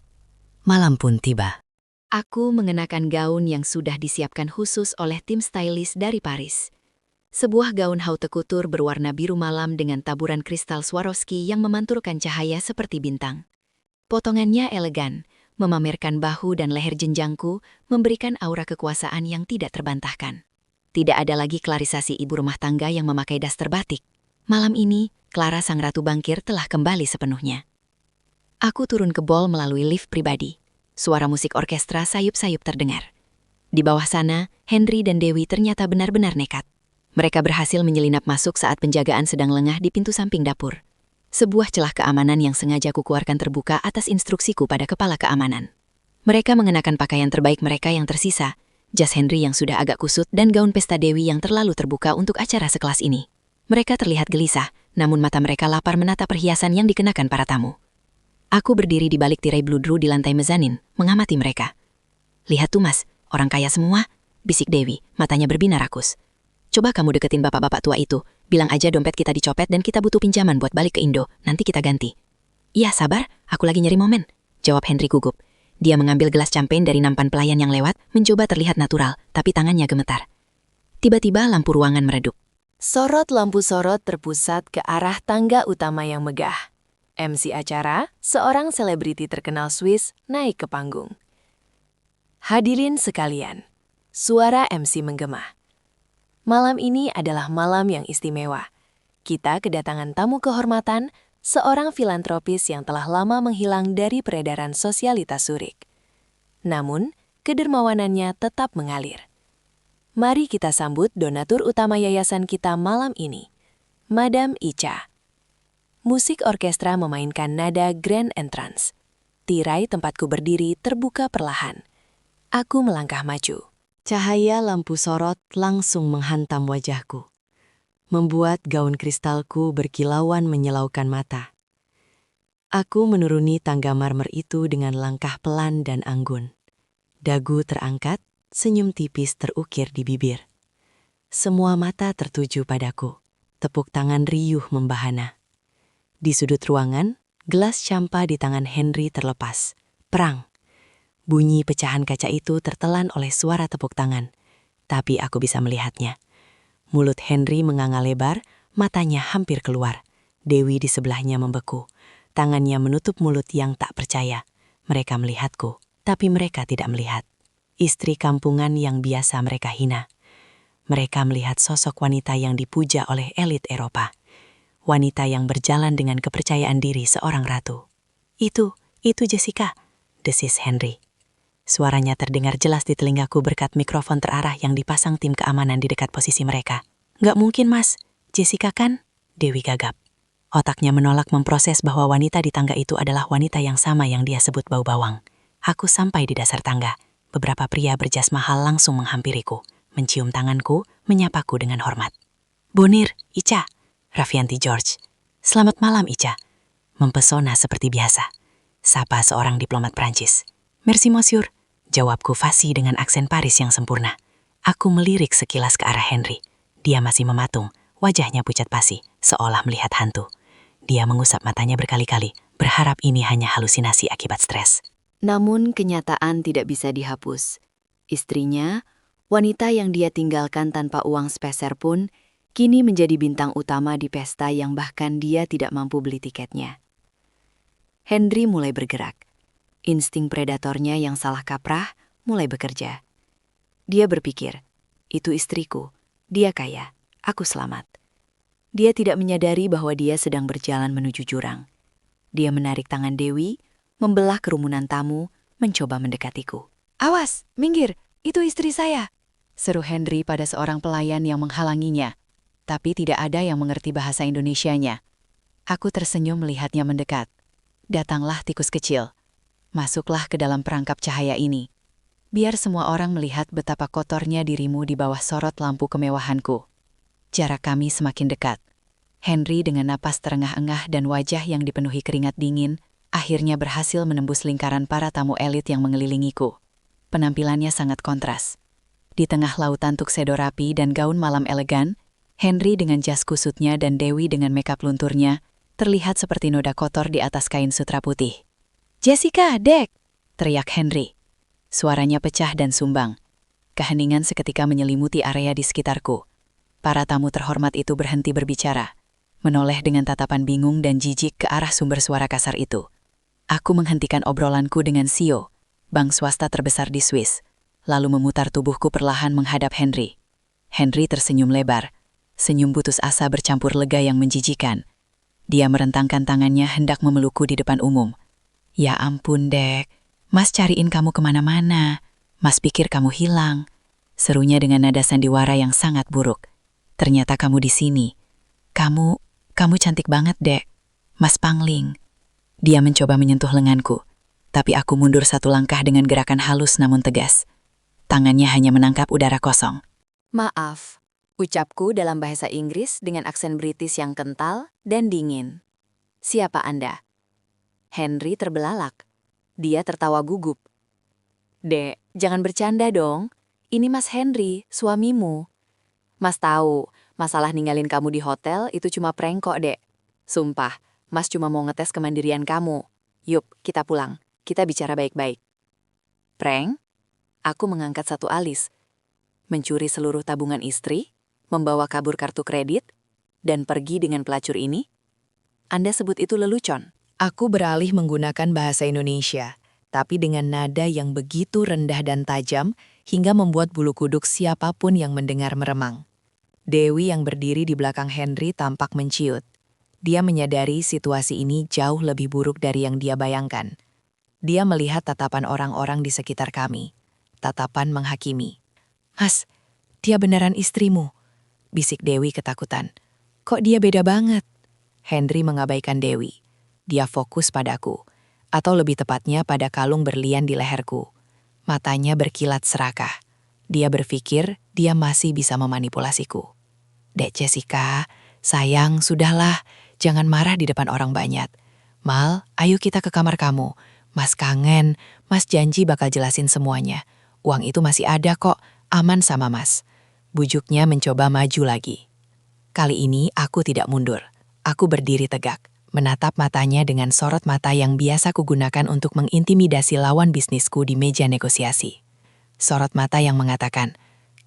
Malam pun tiba. Aku mengenakan gaun yang sudah disiapkan khusus oleh tim stylist dari Paris. Sebuah gaun haute couture berwarna biru malam dengan taburan kristal Swarovski yang memanturkan cahaya seperti bintang. Potongannya elegan, memamerkan bahu dan leher jenjangku, memberikan aura kekuasaan yang tidak terbantahkan. Tidak ada lagi klarisasi ibu rumah tangga yang memakai daster batik. Malam ini, Clara sang ratu bangkir telah kembali sepenuhnya. Aku turun ke ball melalui lift pribadi. Suara musik orkestra sayup-sayup terdengar. Di bawah sana, Henry dan Dewi ternyata benar-benar nekat. Mereka berhasil menyelinap masuk saat penjagaan sedang lengah di pintu samping dapur. Sebuah celah keamanan yang sengaja kukeluarkan terbuka atas instruksiku pada kepala keamanan. Mereka mengenakan pakaian terbaik mereka yang tersisa, jas Henry yang sudah agak kusut dan gaun pesta Dewi yang terlalu terbuka untuk acara sekelas ini. Mereka terlihat gelisah, namun mata mereka lapar menatap perhiasan yang dikenakan para tamu. Aku berdiri di balik tirai bludru di lantai mezanin, mengamati mereka. Lihat tuh mas, orang kaya semua, bisik Dewi, matanya berbinar rakus. Coba kamu deketin bapak-bapak tua itu, bilang aja dompet kita dicopet dan kita butuh pinjaman buat balik ke Indo, nanti kita ganti. Iya sabar, aku lagi nyari momen, jawab Henry gugup. Dia mengambil gelas champagne dari nampan pelayan yang lewat, mencoba terlihat natural, tapi tangannya gemetar. Tiba-tiba lampu ruangan meredup. Sorot lampu sorot terpusat ke arah tangga utama yang megah. MC acara, seorang selebriti terkenal Swiss, naik ke panggung. Hadirin sekalian, suara MC menggema. Malam ini adalah malam yang istimewa. Kita kedatangan tamu kehormatan, seorang filantropis yang telah lama menghilang dari peredaran sosialitas Zurich. Namun, kedermawanannya tetap mengalir. Mari kita sambut donatur utama yayasan kita malam ini, Madam Icha. Musik orkestra memainkan nada grand entrance. Tirai tempatku berdiri terbuka perlahan. Aku melangkah maju. Cahaya lampu sorot langsung menghantam wajahku, membuat gaun kristalku berkilauan menyilaukan mata. Aku menuruni tangga marmer itu dengan langkah pelan dan anggun. Dagu terangkat, senyum tipis terukir di bibir. Semua mata tertuju padaku. Tepuk tangan riuh membahana. Di sudut ruangan, gelas champa di tangan Henry terlepas. Perang. Bunyi pecahan kaca itu tertelan oleh suara tepuk tangan. Tapi aku bisa melihatnya. Mulut Henry menganga lebar, matanya hampir keluar. Dewi di sebelahnya membeku. Tangannya menutup mulut yang tak percaya. Mereka melihatku, tapi mereka tidak melihat. Istri kampungan yang biasa mereka hina. Mereka melihat sosok wanita yang dipuja oleh elit Eropa. Wanita yang berjalan dengan kepercayaan diri seorang ratu. Itu Jessica, desis Henry. Suaranya terdengar jelas di telingaku berkat mikrofon terarah yang dipasang tim keamanan di dekat posisi mereka. Nggak mungkin mas, Jessica kan? Dewi gagap. Otaknya menolak memproses bahwa wanita di tangga itu adalah wanita yang sama yang dia sebut bau bawang. Aku sampai di dasar tangga. Beberapa pria berjas mahal langsung menghampiriku, mencium tanganku, menyapaku dengan hormat. Bonir, Icha. Raffianti George. Selamat malam, Icha. Mempesona seperti biasa. Sapa seorang diplomat Prancis. Merci, monsieur. Jawabku fasih dengan aksen Paris yang sempurna. Aku melirik sekilas ke arah Henry. Dia masih mematung, wajahnya pucat pasi, seolah melihat hantu. Dia mengusap matanya berkali-kali, berharap ini hanya halusinasi akibat stres. Namun kenyataan tidak bisa dihapus. Istrinya, wanita yang dia tinggalkan tanpa uang sepeser pun, kini menjadi bintang utama di pesta yang bahkan dia tidak mampu beli tiketnya. Henry mulai bergerak. Insting predatornya yang salah kaprah mulai bekerja. Dia berpikir, itu istriku, dia kaya, aku selamat. Dia tidak menyadari bahwa dia sedang berjalan menuju jurang. Dia menarik tangan Dewi, membelah kerumunan tamu, mencoba mendekatiku. Awas, minggir, itu istri saya, seru Henry pada seorang pelayan yang menghalanginya. Tapi tidak ada yang mengerti bahasa Indonesianya. Aku tersenyum melihatnya mendekat. Datanglah tikus kecil. Masuklah ke dalam perangkap cahaya ini. Biar semua orang melihat betapa kotornya dirimu di bawah sorot lampu kemewahanku. Jarak kami semakin dekat. Henry dengan napas terengah-engah dan wajah yang dipenuhi keringat dingin, akhirnya berhasil menembus lingkaran para tamu elit yang mengelilingiku. Penampilannya sangat kontras. Di tengah lautan tuxedo rapi dan gaun malam elegan, Henry dengan jas kusutnya dan Dewi dengan makeup lunturnya terlihat seperti noda kotor di atas kain sutra putih. "Jessica, Dek!" teriak Henry. Suaranya pecah dan sumbang. Keheningan seketika menyelimuti area di sekitarku. Para tamu terhormat itu berhenti berbicara, menoleh dengan tatapan bingung dan jijik ke arah sumber suara kasar itu. Aku menghentikan obrolanku dengan Sio, bank swasta terbesar di Swiss, lalu memutar tubuhku perlahan menghadap Henry. Henry tersenyum lebar, senyum putus asa bercampur lega yang menjijikan. Dia merentangkan tangannya hendak memelukku di depan umum. "Ya ampun, Dek, Mas cariin kamu kemana-mana. Mas pikir kamu hilang," serunya dengan nada sandiwara yang sangat buruk. "Ternyata kamu di sini. Kamu cantik banget, Dek. Mas Pangling." Dia mencoba menyentuh lenganku, tapi aku mundur satu langkah dengan gerakan halus namun tegas. Tangannya hanya menangkap udara kosong. Maaf, ucapku dalam bahasa Inggris dengan aksen British yang kental dan dingin. "Siapa Anda?" Henry terbelalak. Dia tertawa gugup. Dek, jangan bercanda dong. Ini Mas Henry, suamimu. Mas tahu, masalah ninggalin kamu di hotel itu cuma prank kok, Dek. Sumpah, Mas cuma mau ngetes kemandirian kamu. Yup, kita pulang. Kita bicara baik-baik. Prank? Aku mengangkat satu alis. Mencuri seluruh tabungan istri, membawa kabur kartu kredit, dan pergi dengan pelacur ini? Anda sebut itu lelucon? Aku beralih menggunakan bahasa Indonesia, tapi dengan nada yang begitu rendah dan tajam hingga membuat bulu kuduk siapapun yang mendengar meremang. Dewi yang berdiri di belakang Henry tampak menciut. Dia menyadari situasi ini jauh lebih buruk dari yang dia bayangkan. Dia melihat tatapan orang-orang di sekitar kami. Tatapan menghakimi. "Mas, dia beneran istrimu," bisik Dewi ketakutan. "Kok dia beda banget?" Henry mengabaikan Dewi. Dia fokus padaku, atau lebih tepatnya pada kalung berlian di leherku. Matanya berkilat serakah. Dia berpikir dia masih bisa memanipulasiku. "Dek Jessica, sayang, sudahlah. Jangan marah di depan orang banyak. Mal, ayo kita ke kamar kamu. Mas kangen, Mas janji bakal jelasin semuanya. Uang itu masih ada kok, aman sama Mas." Bujuknya mencoba maju lagi. Kali ini aku tidak mundur. Aku berdiri tegak, menatap matanya dengan sorot mata yang biasa kugunakan untuk mengintimidasi lawan bisnisku di meja negosiasi. Sorot mata yang mengatakan,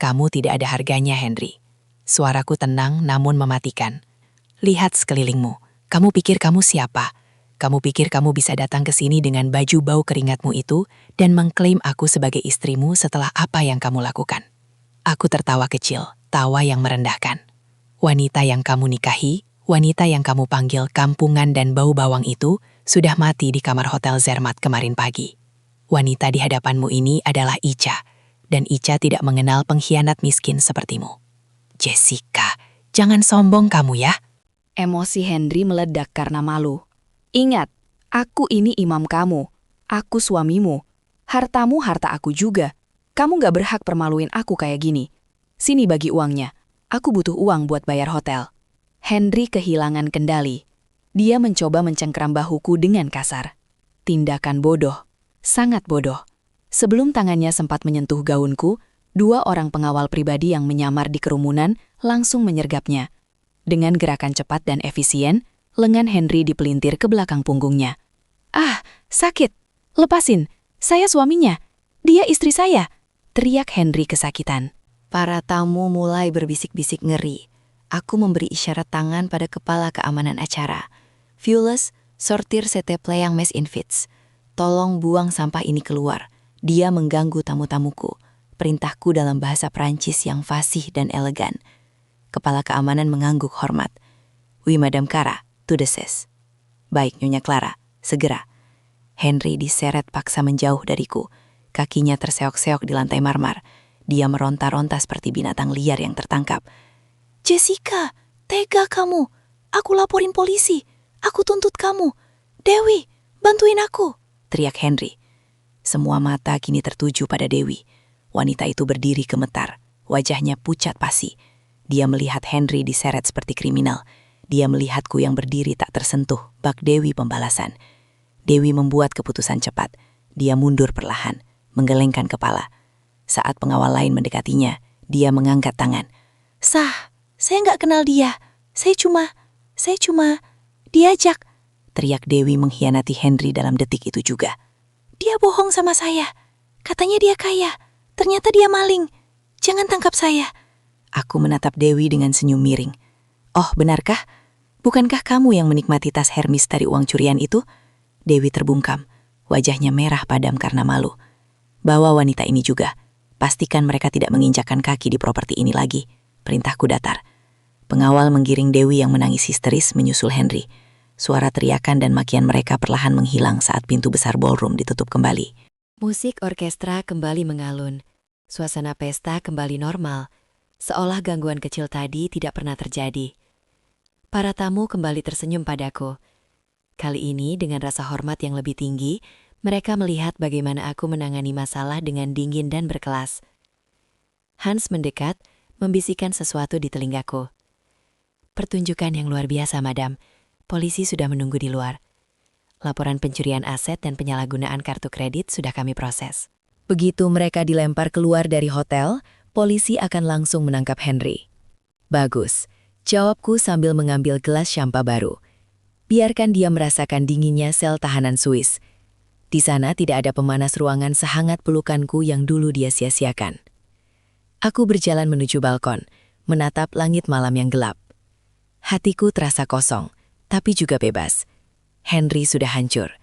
"Kamu tidak ada harganya, Henry." Suaraku tenang namun mematikan. "Lihat sekelilingmu. Kamu pikir kamu siapa? Kamu pikir kamu bisa datang ke sini dengan baju bau keringatmu itu dan mengklaim aku sebagai istrimu setelah apa yang kamu lakukan?" Aku tertawa kecil, tawa yang merendahkan. "Wanita yang kamu nikahi, wanita yang kamu panggil kampungan dan bau bawang itu sudah mati di kamar Hotel Zermatt kemarin pagi. Wanita di hadapanmu ini adalah Ica, dan Ica tidak mengenal pengkhianat miskin sepertimu." "Jessica, jangan sombong kamu ya." Emosi Henry meledak karena malu. "Ingat, aku ini imam kamu. Aku suamimu. Hartamu harta aku juga. Kamu gak berhak permaluin aku kayak gini. Sini bagi uangnya. Aku butuh uang buat bayar hotel." Henry kehilangan kendali. Dia mencoba mencengkram bahuku dengan kasar. Tindakan bodoh. Sangat bodoh. Sebelum tangannya sempat menyentuh gaunku, 2 orang pengawal pribadi yang menyamar di kerumunan langsung menyergapnya. Dengan gerakan cepat dan efisien, lengan Henry dipelintir ke belakang punggungnya. "Ah, sakit. Lepasin. Saya suaminya. Dia istri saya," teriak Henry kesakitan. Para tamu mulai berbisik-bisik ngeri. Aku memberi isyarat tangan pada kepala keamanan acara. "Violus, sortir sete playang mes infits. Tolong buang sampah ini keluar. Dia mengganggu tamu-tamuku." Perintahku dalam bahasa Prancis yang fasih dan elegan. Kepala keamanan mengangguk hormat. "Oui, Madame Clara, tout de suite." "Baik, Nyonya Clara, segera." Henry diseret paksa menjauh dariku. Kakinya terseok-seok di lantai marmar. Dia meronta-ronta seperti binatang liar yang tertangkap. "Jessica, tega kamu. Aku laporin polisi. Aku tuntut kamu. Dewi, bantuin aku," teriak Henry. Semua mata kini tertuju pada Dewi. Wanita itu berdiri gemetar. Wajahnya pucat pasi. Dia melihat Henry diseret seperti kriminal. Dia melihatku yang berdiri tak tersentuh, bak Dewi pembalasan. Dewi membuat keputusan cepat. Dia mundur perlahan, menggelengkan kepala. Saat pengawal lain mendekatinya, dia mengangkat tangan. "Sah, saya nggak kenal dia. Saya cuma diajak," teriak Dewi mengkhianati Henry dalam detik itu juga. "Dia bohong sama saya. Katanya dia kaya. Ternyata dia maling. Jangan tangkap saya." Aku menatap Dewi dengan senyum miring. "Oh, benarkah? Bukankah kamu yang menikmati tas Hermes dari uang curian itu?" Dewi terbungkam. Wajahnya merah padam karena malu. "Bawa wanita ini juga. Pastikan mereka tidak menginjakkan kaki di properti ini lagi," perintahku datar. Pengawal menggiring Dewi yang menangis histeris menyusul Henry. Suara teriakan dan makian mereka perlahan menghilang saat pintu besar ballroom ditutup kembali. Musik orkestra kembali mengalun. Suasana pesta kembali normal, seolah gangguan kecil tadi tidak pernah terjadi. Para tamu kembali tersenyum padaku. Kali ini dengan rasa hormat yang lebih tinggi, mereka melihat bagaimana aku menangani masalah dengan dingin dan berkelas. Hans mendekat, membisikkan sesuatu di telingaku. "Pertunjukan yang luar biasa, Madam. Polisi sudah menunggu di luar." Laporan pencurian aset dan penyalahgunaan kartu kredit sudah kami proses. Begitu mereka dilempar keluar dari hotel, polisi akan langsung menangkap Henry. Bagus, jawabku sambil mengambil gelas syampa baru. Biarkan dia merasakan dinginnya sel tahanan Swiss. Di sana tidak ada pemanas ruangan sehangat pelukanku yang dulu dia sia-siakan. Aku berjalan menuju balkon, menatap langit malam yang gelap. Hatiku terasa kosong, tapi juga bebas. Henry sudah hancur,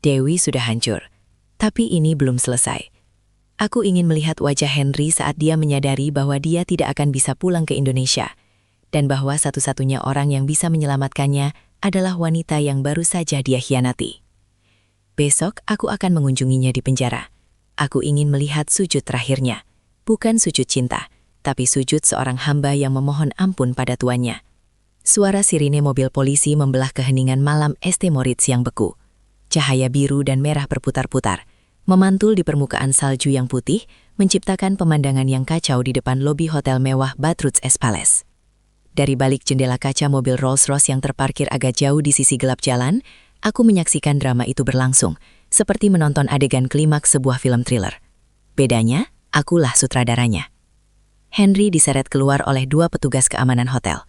Dewi sudah hancur, tapi ini belum selesai. Aku ingin melihat wajah Henry saat dia menyadari bahwa dia tidak akan bisa pulang ke Indonesia, dan bahwa satu-satunya orang yang bisa menyelamatkannya adalah wanita yang baru saja dia hianati. Besok aku akan mengunjunginya di penjara. Aku ingin melihat sujud terakhirnya, bukan sujud cinta, tapi sujud seorang hamba yang memohon ampun pada tuannya. Suara sirine mobil polisi membelah keheningan malam St. Moritz yang beku. Cahaya biru dan merah berputar-putar, memantul di permukaan salju yang putih, menciptakan pemandangan yang kacau di depan lobi hotel mewah Badruz Es Palace. Dari balik jendela kaca mobil Rolls-Royce yang terparkir agak jauh di sisi gelap jalan, aku menyaksikan drama itu berlangsung, seperti menonton adegan klimaks sebuah film thriller. Bedanya, akulah sutradaranya. Henry diseret keluar oleh 2 petugas keamanan hotel.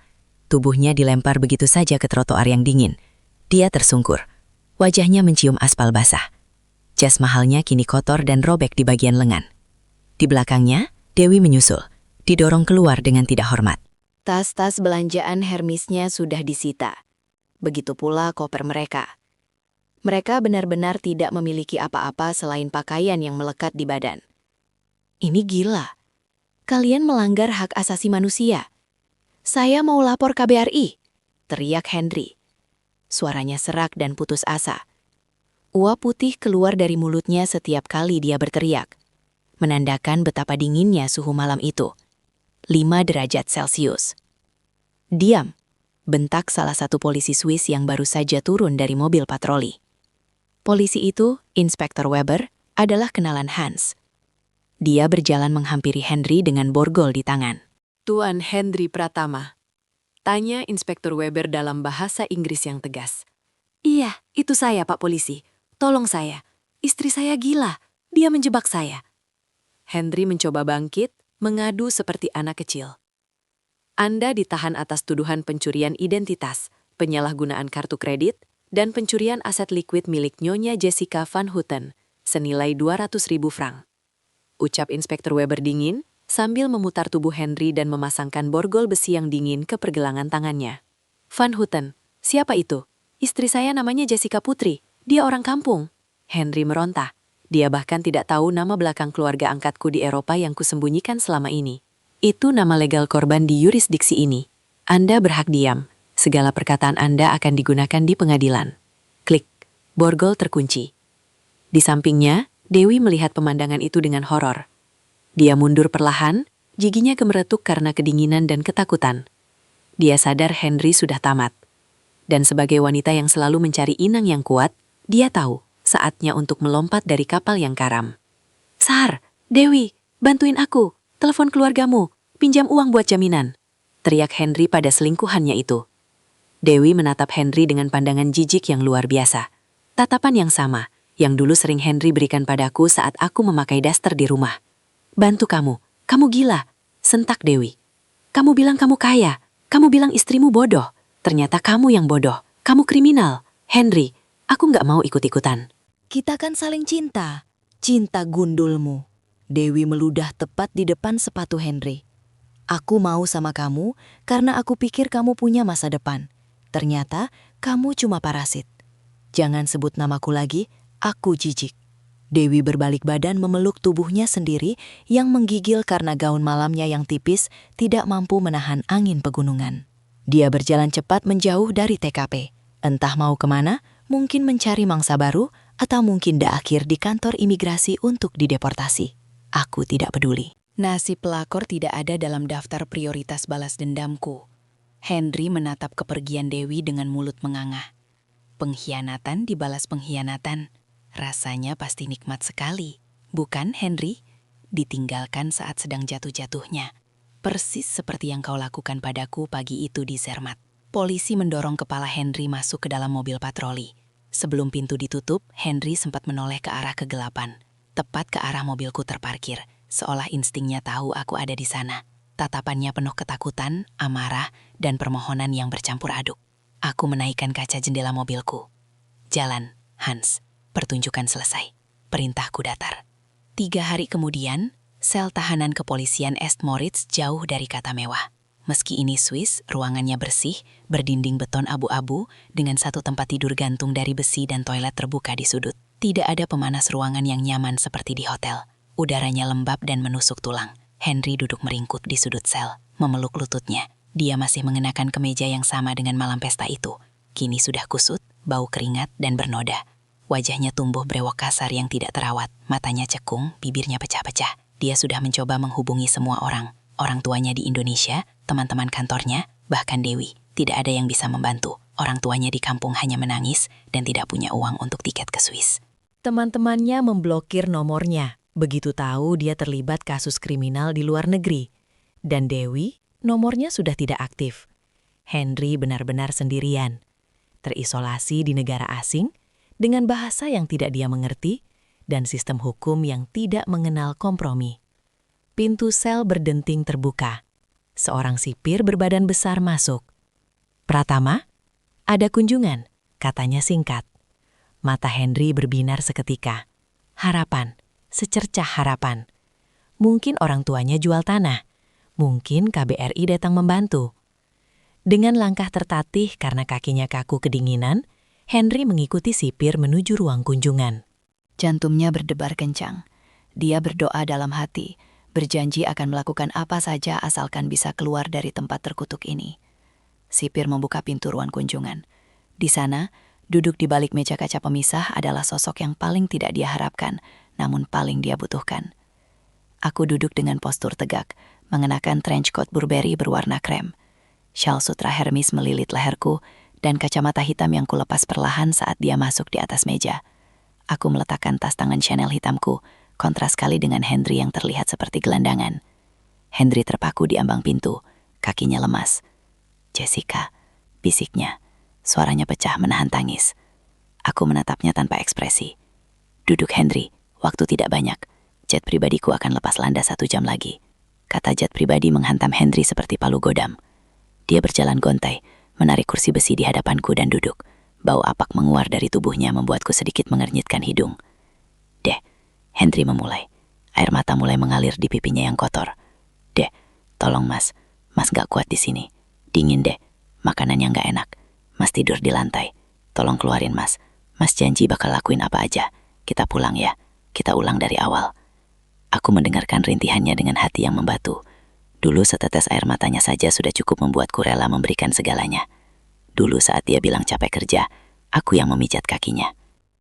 Tubuhnya dilempar begitu saja ke trotoar yang dingin. Dia tersungkur. Wajahnya mencium aspal basah. Jas mahalnya kini kotor dan robek di bagian lengan. Di belakangnya, Dewi menyusul, didorong keluar dengan tidak hormat. Tas-tas belanjaan Hermisnya sudah disita. Begitu pula koper mereka. Mereka benar-benar tidak memiliki apa-apa selain pakaian yang melekat di badan. Ini gila. Kalian melanggar hak asasi manusia. Saya mau lapor KBRI, teriak Henry. Suaranya serak dan putus asa. Uap putih keluar dari mulutnya setiap kali dia berteriak, menandakan betapa dinginnya suhu malam itu. 5 derajat Celcius. Diam, bentak salah satu polisi Swiss yang baru saja turun dari mobil patroli. Polisi itu, Inspektur Weber, adalah kenalan Hans. Dia berjalan menghampiri Henry dengan borgol di tangan. Tuan Henry Pratama, tanya Inspektur Weber dalam bahasa Inggris yang tegas. Iya, itu saya, Pak Polisi. Tolong saya. Istri saya gila. Dia menjebak saya. Henry mencoba bangkit, mengadu seperti anak kecil. Anda ditahan atas tuduhan pencurian identitas, penyalahgunaan kartu kredit, dan pencurian aset likuid milik Nyonya Jessica Van Houten, senilai 200.000 frank. Ucap Inspektur Weber dingin, sambil memutar tubuh Henry dan memasangkan borgol besi yang dingin ke pergelangan tangannya. Van Houten, siapa itu? Istri saya namanya Jessica Putri, dia orang kampung. Henry meronta. Dia bahkan tidak tahu nama belakang keluarga angkatku di Eropa yang kusembunyikan selama ini. Itu nama legal korban di yurisdiksi ini. Anda berhak diam. Segala perkataan Anda akan digunakan di pengadilan. Klik. Borgol terkunci. Di sampingnya, Dewi melihat pemandangan itu dengan horor. Dia mundur perlahan, giginya gemeretuk karena kedinginan dan ketakutan. Dia sadar Henry sudah tamat. Dan sebagai wanita yang selalu mencari inang yang kuat, dia tahu saatnya untuk melompat dari kapal yang karam. Sar, Dewi, bantuin aku, telepon keluargamu, pinjam uang buat jaminan, teriak Henry pada selingkuhannya itu. Dewi menatap Henry dengan pandangan jijik yang luar biasa. Tatapan yang sama, yang dulu sering Henry berikan padaku saat aku memakai daster di rumah. Bantu kamu gila, sentak Dewi. Kamu bilang kamu kaya, kamu bilang istrimu bodoh, ternyata kamu yang bodoh, kamu kriminal. Henry, aku nggak mau ikut-ikutan. Kita kan saling cinta. Cinta gundulmu. Dewi meludah tepat di depan sepatu Henry. Aku mau sama kamu karena aku pikir kamu punya masa depan. Ternyata kamu cuma parasit. Jangan sebut namaku lagi, aku jijik. Dewi berbalik badan memeluk tubuhnya sendiri yang menggigil karena gaun malamnya yang tipis tidak mampu menahan angin pegunungan. Dia berjalan cepat menjauh dari TKP. Entah mau kemana, mungkin mencari mangsa baru, atau mungkin berakhir di kantor imigrasi untuk dideportasi. Aku tidak peduli. Nasib pelakor tidak ada dalam daftar prioritas balas dendamku. Henry menatap kepergian Dewi dengan mulut menganga. Pengkhianatan dibalas pengkhianatan. Rasanya pasti nikmat sekali. Bukan, Henry? Ditinggalkan saat sedang jatuh-jatuhnya. Persis seperti yang kau lakukan padaku pagi itu di Zermatt. Polisi mendorong kepala Henry masuk ke dalam mobil patroli. Sebelum pintu ditutup, Henry sempat menoleh ke arah kegelapan. Tepat ke arah mobilku terparkir, seolah instingnya tahu aku ada di sana. Tatapannya penuh ketakutan, amarah, dan permohonan yang bercampur aduk. Aku menaikkan kaca jendela mobilku. Jalan, Hans. Pertunjukan selesai. Perintahku datar. 3 hari kemudian, sel tahanan kepolisian East Moritz jauh dari kata mewah. Meski ini Swiss, ruangannya bersih, berdinding beton abu-abu, dengan satu tempat tidur gantung dari besi dan toilet terbuka di sudut. Tidak ada pemanas ruangan yang nyaman seperti di hotel. Udaranya lembab dan menusuk tulang. Henry duduk meringkuk di sudut sel, memeluk lututnya. Dia masih mengenakan kemeja yang sama dengan malam pesta itu. Kini sudah kusut, bau keringat, dan bernoda. Wajahnya tumbuh brewok kasar yang tidak terawat, matanya cekung, bibirnya pecah-pecah. Dia sudah mencoba menghubungi semua orang tuanya di Indonesia, teman-teman kantornya, bahkan Dewi. Tidak ada yang bisa membantu. Orang tuanya di kampung hanya menangis dan tidak punya uang untuk tiket ke Swiss. Teman-temannya memblokir nomornya, begitu tahu dia terlibat kasus kriminal di luar negeri. Dan Dewi, nomornya sudah tidak aktif. Henry benar-benar sendirian, terisolasi di negara asing, dengan bahasa yang tidak dia mengerti, dan sistem hukum yang tidak mengenal kompromi. Pintu sel berdenting terbuka. Seorang sipir berbadan besar masuk. "Pratama, ada kunjungan," katanya singkat. Mata Henry berbinar seketika. Harapan, secercah harapan. Mungkin orang tuanya jual tanah. Mungkin KBRI datang membantu. Dengan langkah tertatih karena kakinya kaku kedinginan, Henry mengikuti sipir menuju ruang kunjungan. Jantungnya berdebar kencang. Dia berdoa dalam hati, berjanji akan melakukan apa saja asalkan bisa keluar dari tempat terkutuk ini. Sipir membuka pintu ruang kunjungan. Di sana, duduk di balik meja kaca pemisah adalah sosok yang paling tidak dia harapkan, namun paling dia butuhkan. Aku duduk dengan postur tegak, mengenakan trench coat Burberry berwarna krem. Syal sutra Hermes melilit leherku, dan kacamata hitam yang kulepas perlahan saat dia masuk di atas meja. Aku meletakkan tas tangan Chanel hitamku, kontras sekali dengan Henry yang terlihat seperti gelandangan. Henry terpaku di ambang pintu, kakinya lemas. "Jessica," bisiknya. Suaranya pecah menahan tangis. Aku menatapnya tanpa ekspresi. "Duduk Henry, waktu tidak banyak. Jet pribadiku akan lepas landas 1 jam lagi." Kata jet pribadi menghantam Henry seperti palu godam. Dia berjalan gontai, menarik kursi besi di hadapanku dan duduk. Bau apak menguar dari tubuhnya membuatku sedikit mengernyitkan hidung. "Deh," Henry memulai. Air mata mulai mengalir di pipinya yang kotor. "Deh, tolong mas gak kuat di sini. Dingin deh, makanannya gak enak. Mas tidur di lantai. Tolong keluarin mas janji bakal lakuin apa aja. Kita pulang ya, kita ulang dari awal." Aku mendengarkan rintihannya dengan hati yang membatu. Dulu setetes air matanya saja sudah cukup membuatku rela memberikan segalanya. Dulu saat dia bilang capek kerja, aku yang memijat kakinya.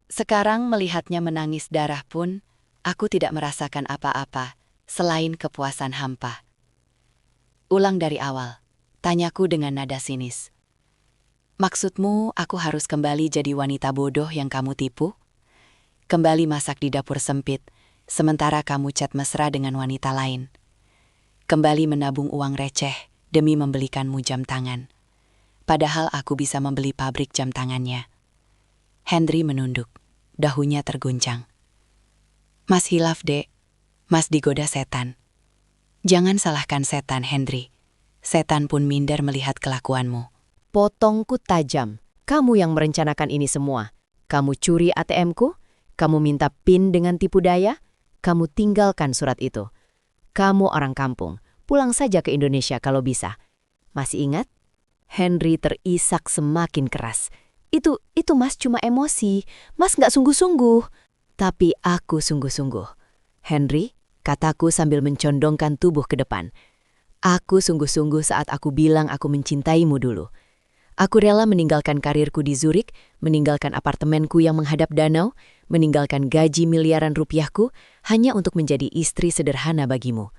Sekarang melihatnya menangis darah pun, aku tidak merasakan apa-apa selain kepuasan hampa. "Ulang dari awal," tanyaku dengan nada sinis. "Maksudmu aku harus kembali jadi wanita bodoh yang kamu tipu? Kembali masak di dapur sempit, sementara kamu chat mesra dengan wanita lain? Kembali menabung uang receh demi membelikanmu jam tangan. Padahal aku bisa membeli pabrik jam tangannya." Henry menunduk, dahunya terguncang. "Mas hilaf, Dek. Mas digoda setan." "Jangan salahkan setan, Henry. Setan pun minder melihat kelakuanmu." "Potongku tajam. Kamu yang merencanakan ini semua. Kamu curi ATM-ku, kamu minta PIN dengan tipu daya, kamu tinggalkan surat itu. Kamu orang kampung, pulang saja ke Indonesia kalau bisa. Masih ingat?" Henry terisak semakin keras. Itu mas cuma emosi. Mas nggak sungguh-sungguh." "Tapi aku sungguh-sungguh. Henry," kataku sambil mencondongkan tubuh ke depan. "Aku sungguh-sungguh saat aku bilang aku mencintaimu dulu. Aku rela meninggalkan karirku di Zurich, meninggalkan apartemenku yang menghadap danau, meninggalkan gaji miliaran rupiahku, hanya untuk menjadi istri sederhana bagimu.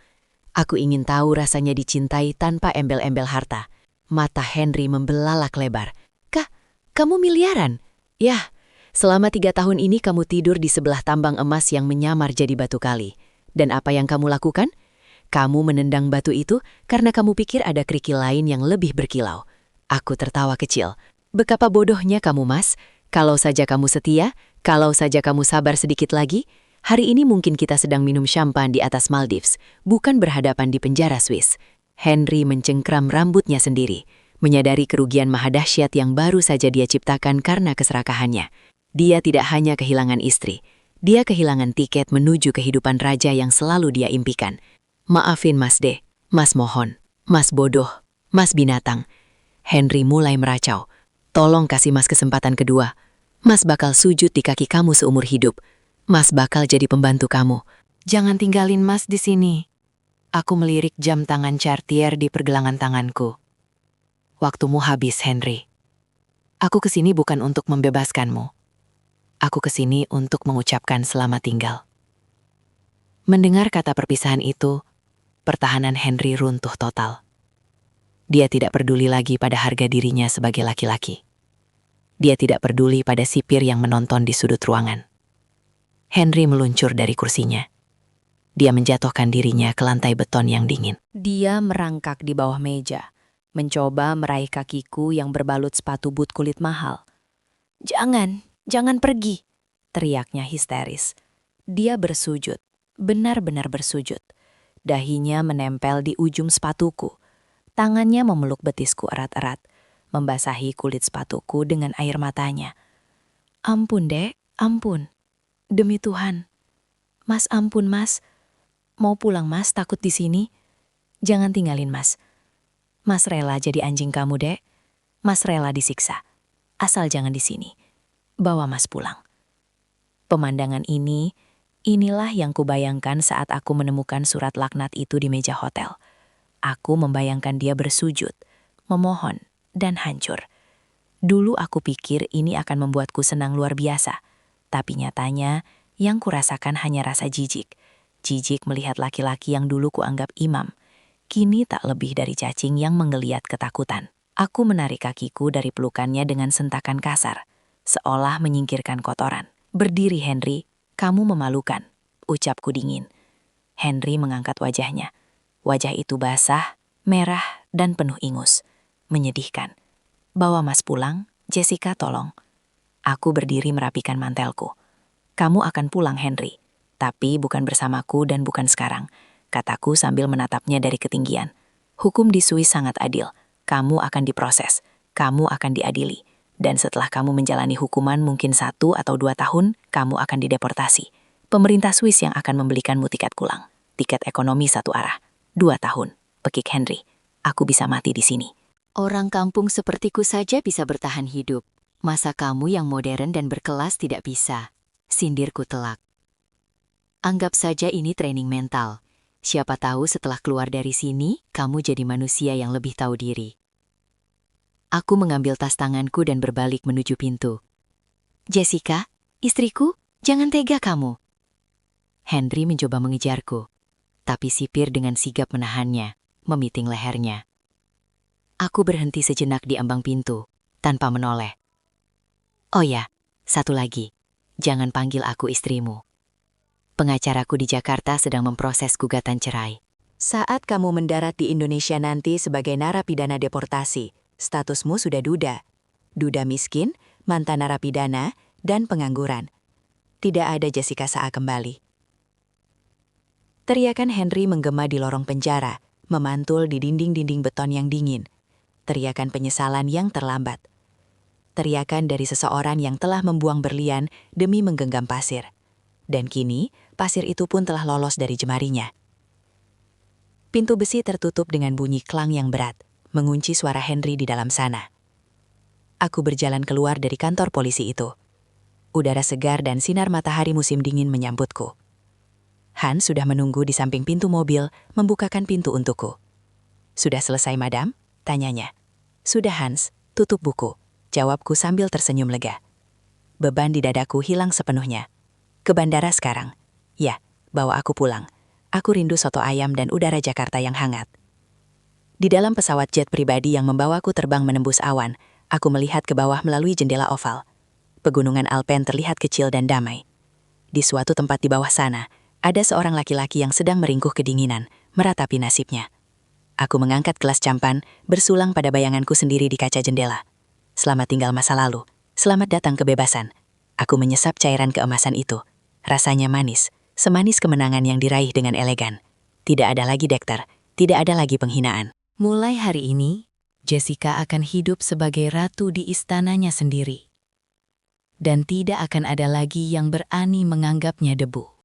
Aku ingin tahu rasanya dicintai tanpa embel-embel harta." Mata Henry membelalak lebar. Kamu miliaran?" "Yah, selama 3 tahun ini kamu tidur di sebelah tambang emas yang menyamar jadi batu kali. Dan apa yang kamu lakukan? Kamu menendang batu itu karena kamu pikir ada kerikil lain yang lebih berkilau." Aku tertawa kecil. "Betapa bodohnya kamu, Mas. Kalau saja kamu setia, kalau saja kamu sabar sedikit lagi, hari ini mungkin kita sedang minum champagne di atas Maldives, bukan berhadapan di penjara Swiss. Henry mencengkram rambutnya sendiri, menyadari kerugian maha dahsyat yang baru saja dia ciptakan karena keserakahannya. Dia tidak hanya kehilangan istri, dia kehilangan tiket menuju kehidupan raja yang selalu dia impikan. Maafin Mas D, Mas mohon, Mas bodoh, Mas binatang. Henry mulai meracau. Tolong kasih Mas kesempatan kedua. Mas bakal sujud di kaki kamu seumur hidup. Mas bakal jadi pembantu kamu. Jangan tinggalin Mas di sini. Aku melirik jam tangan Cartier di pergelangan tanganku. Waktumu habis, Henry. Aku kesini bukan untuk membebaskanmu. Aku kesini untuk mengucapkan selamat tinggal. Mendengar kata perpisahan itu, pertahanan Henry runtuh total. Dia tidak peduli lagi pada harga dirinya sebagai laki-laki. Dia tidak peduli pada sipir yang menonton di sudut ruangan. Henry meluncur dari kursinya. Dia menjatuhkan dirinya ke lantai beton yang dingin. Dia merangkak di bawah meja, mencoba meraih kakiku yang berbalut sepatu boot kulit mahal. Jangan pergi, teriaknya histeris. Dia bersujud, benar-benar bersujud. Dahinya menempel di ujung sepatuku. Tangannya memeluk betisku erat-erat, membasahi kulit sepatuku dengan air matanya. Ampun, Dek, ampun. Demi Tuhan. Mas, ampun, Mas. Mau pulang, Mas, takut di sini. Jangan tinggalin, Mas. Mas rela jadi anjing kamu, Dek. Mas rela disiksa. Asal jangan di sini. Bawa Mas pulang. Pemandangan inilah yang kubayangkan saat aku menemukan surat laknat itu di meja hotel. Aku membayangkan dia bersujud, memohon, dan hancur. Dulu aku pikir ini akan membuatku senang luar biasa. Tapi nyatanya, yang kurasakan hanya rasa jijik. Jijik melihat laki-laki yang dulu kuanggap imam. Kini tak lebih dari cacing yang menggeliat ketakutan. Aku menarik kakiku dari pelukannya dengan sentakan kasar, seolah menyingkirkan kotoran. Berdiri, Henry, kamu memalukan, ucapku dingin. Henry mengangkat wajahnya. Wajah itu basah, merah, dan penuh ingus. Menyedihkan. Bawa Mas pulang, Jessica tolong. Aku berdiri merapikan mantelku. Kamu akan pulang, Henry. Tapi bukan bersamaku dan bukan sekarang, kataku sambil menatapnya dari ketinggian. Hukum di Swiss sangat adil. Kamu akan diproses. Kamu akan diadili. Dan setelah kamu menjalani hukuman mungkin 1 atau 2 tahun, kamu akan dideportasi. Pemerintah Swiss yang akan membelikanmu tiket pulang. Tiket ekonomi 1 arah. 2 tahun, pekik Henry. Aku bisa mati di sini. Orang kampung sepertiku saja bisa bertahan hidup. Masa kamu yang modern dan berkelas tidak bisa? Sindirku telak. Anggap saja ini training mental. Siapa tahu setelah keluar dari sini, kamu jadi manusia yang lebih tahu diri. Aku mengambil tas tanganku dan berbalik menuju pintu. Jessica, istriku, jangan tega kamu. Henry mencoba mengejarku, tapi sipir dengan sigap menahannya, memiting lehernya. Aku berhenti sejenak di ambang pintu, tanpa menoleh. Oh ya, satu lagi, jangan panggil aku istrimu. Pengacaraku di Jakarta sedang memproses gugatan cerai. Saat kamu mendarat di Indonesia nanti sebagai narapidana deportasi, statusmu sudah duda. Duda miskin, mantan narapidana, dan pengangguran. Tidak ada Jessica Saa kembali. Teriakan Henry menggema di lorong penjara, memantul di dinding-dinding beton yang dingin. Teriakan penyesalan yang terlambat. Teriakan dari seseorang yang telah membuang berlian demi menggenggam pasir. Dan kini, pasir itu pun telah lolos dari jemarinya. Pintu besi tertutup dengan bunyi klang yang berat, mengunci suara Henry di dalam sana. Aku berjalan keluar dari kantor polisi itu. Udara segar dan sinar matahari musim dingin menyambutku. Hans sudah menunggu di samping pintu mobil, membukakan pintu untukku. "Sudah selesai, Madam?" tanyanya. "Sudah, Hans, tutup buku," jawabku sambil tersenyum lega. Beban di dadaku hilang sepenuhnya. "Ke bandara sekarang?" "Ya, bawa aku pulang. Aku rindu soto ayam dan udara Jakarta yang hangat." Di dalam pesawat jet pribadi yang membawaku terbang menembus awan, aku melihat ke bawah melalui jendela oval. Pegunungan Alpen terlihat kecil dan damai. Di suatu tempat di bawah sana, ada seorang laki-laki yang sedang meringkuh kedinginan, meratapi nasibnya. Aku mengangkat gelas campan, bersulang pada bayanganku sendiri di kaca jendela. Selamat tinggal masa lalu, Selamat datang kebebasan. Aku menyesap cairan keemasan itu. Rasanya manis, semanis kemenangan yang diraih dengan elegan. Tidak ada lagi Dexter, tidak ada lagi penghinaan. Mulai hari ini, Jessica akan hidup sebagai ratu di istananya sendiri. Dan tidak akan ada lagi yang berani menganggapnya debu.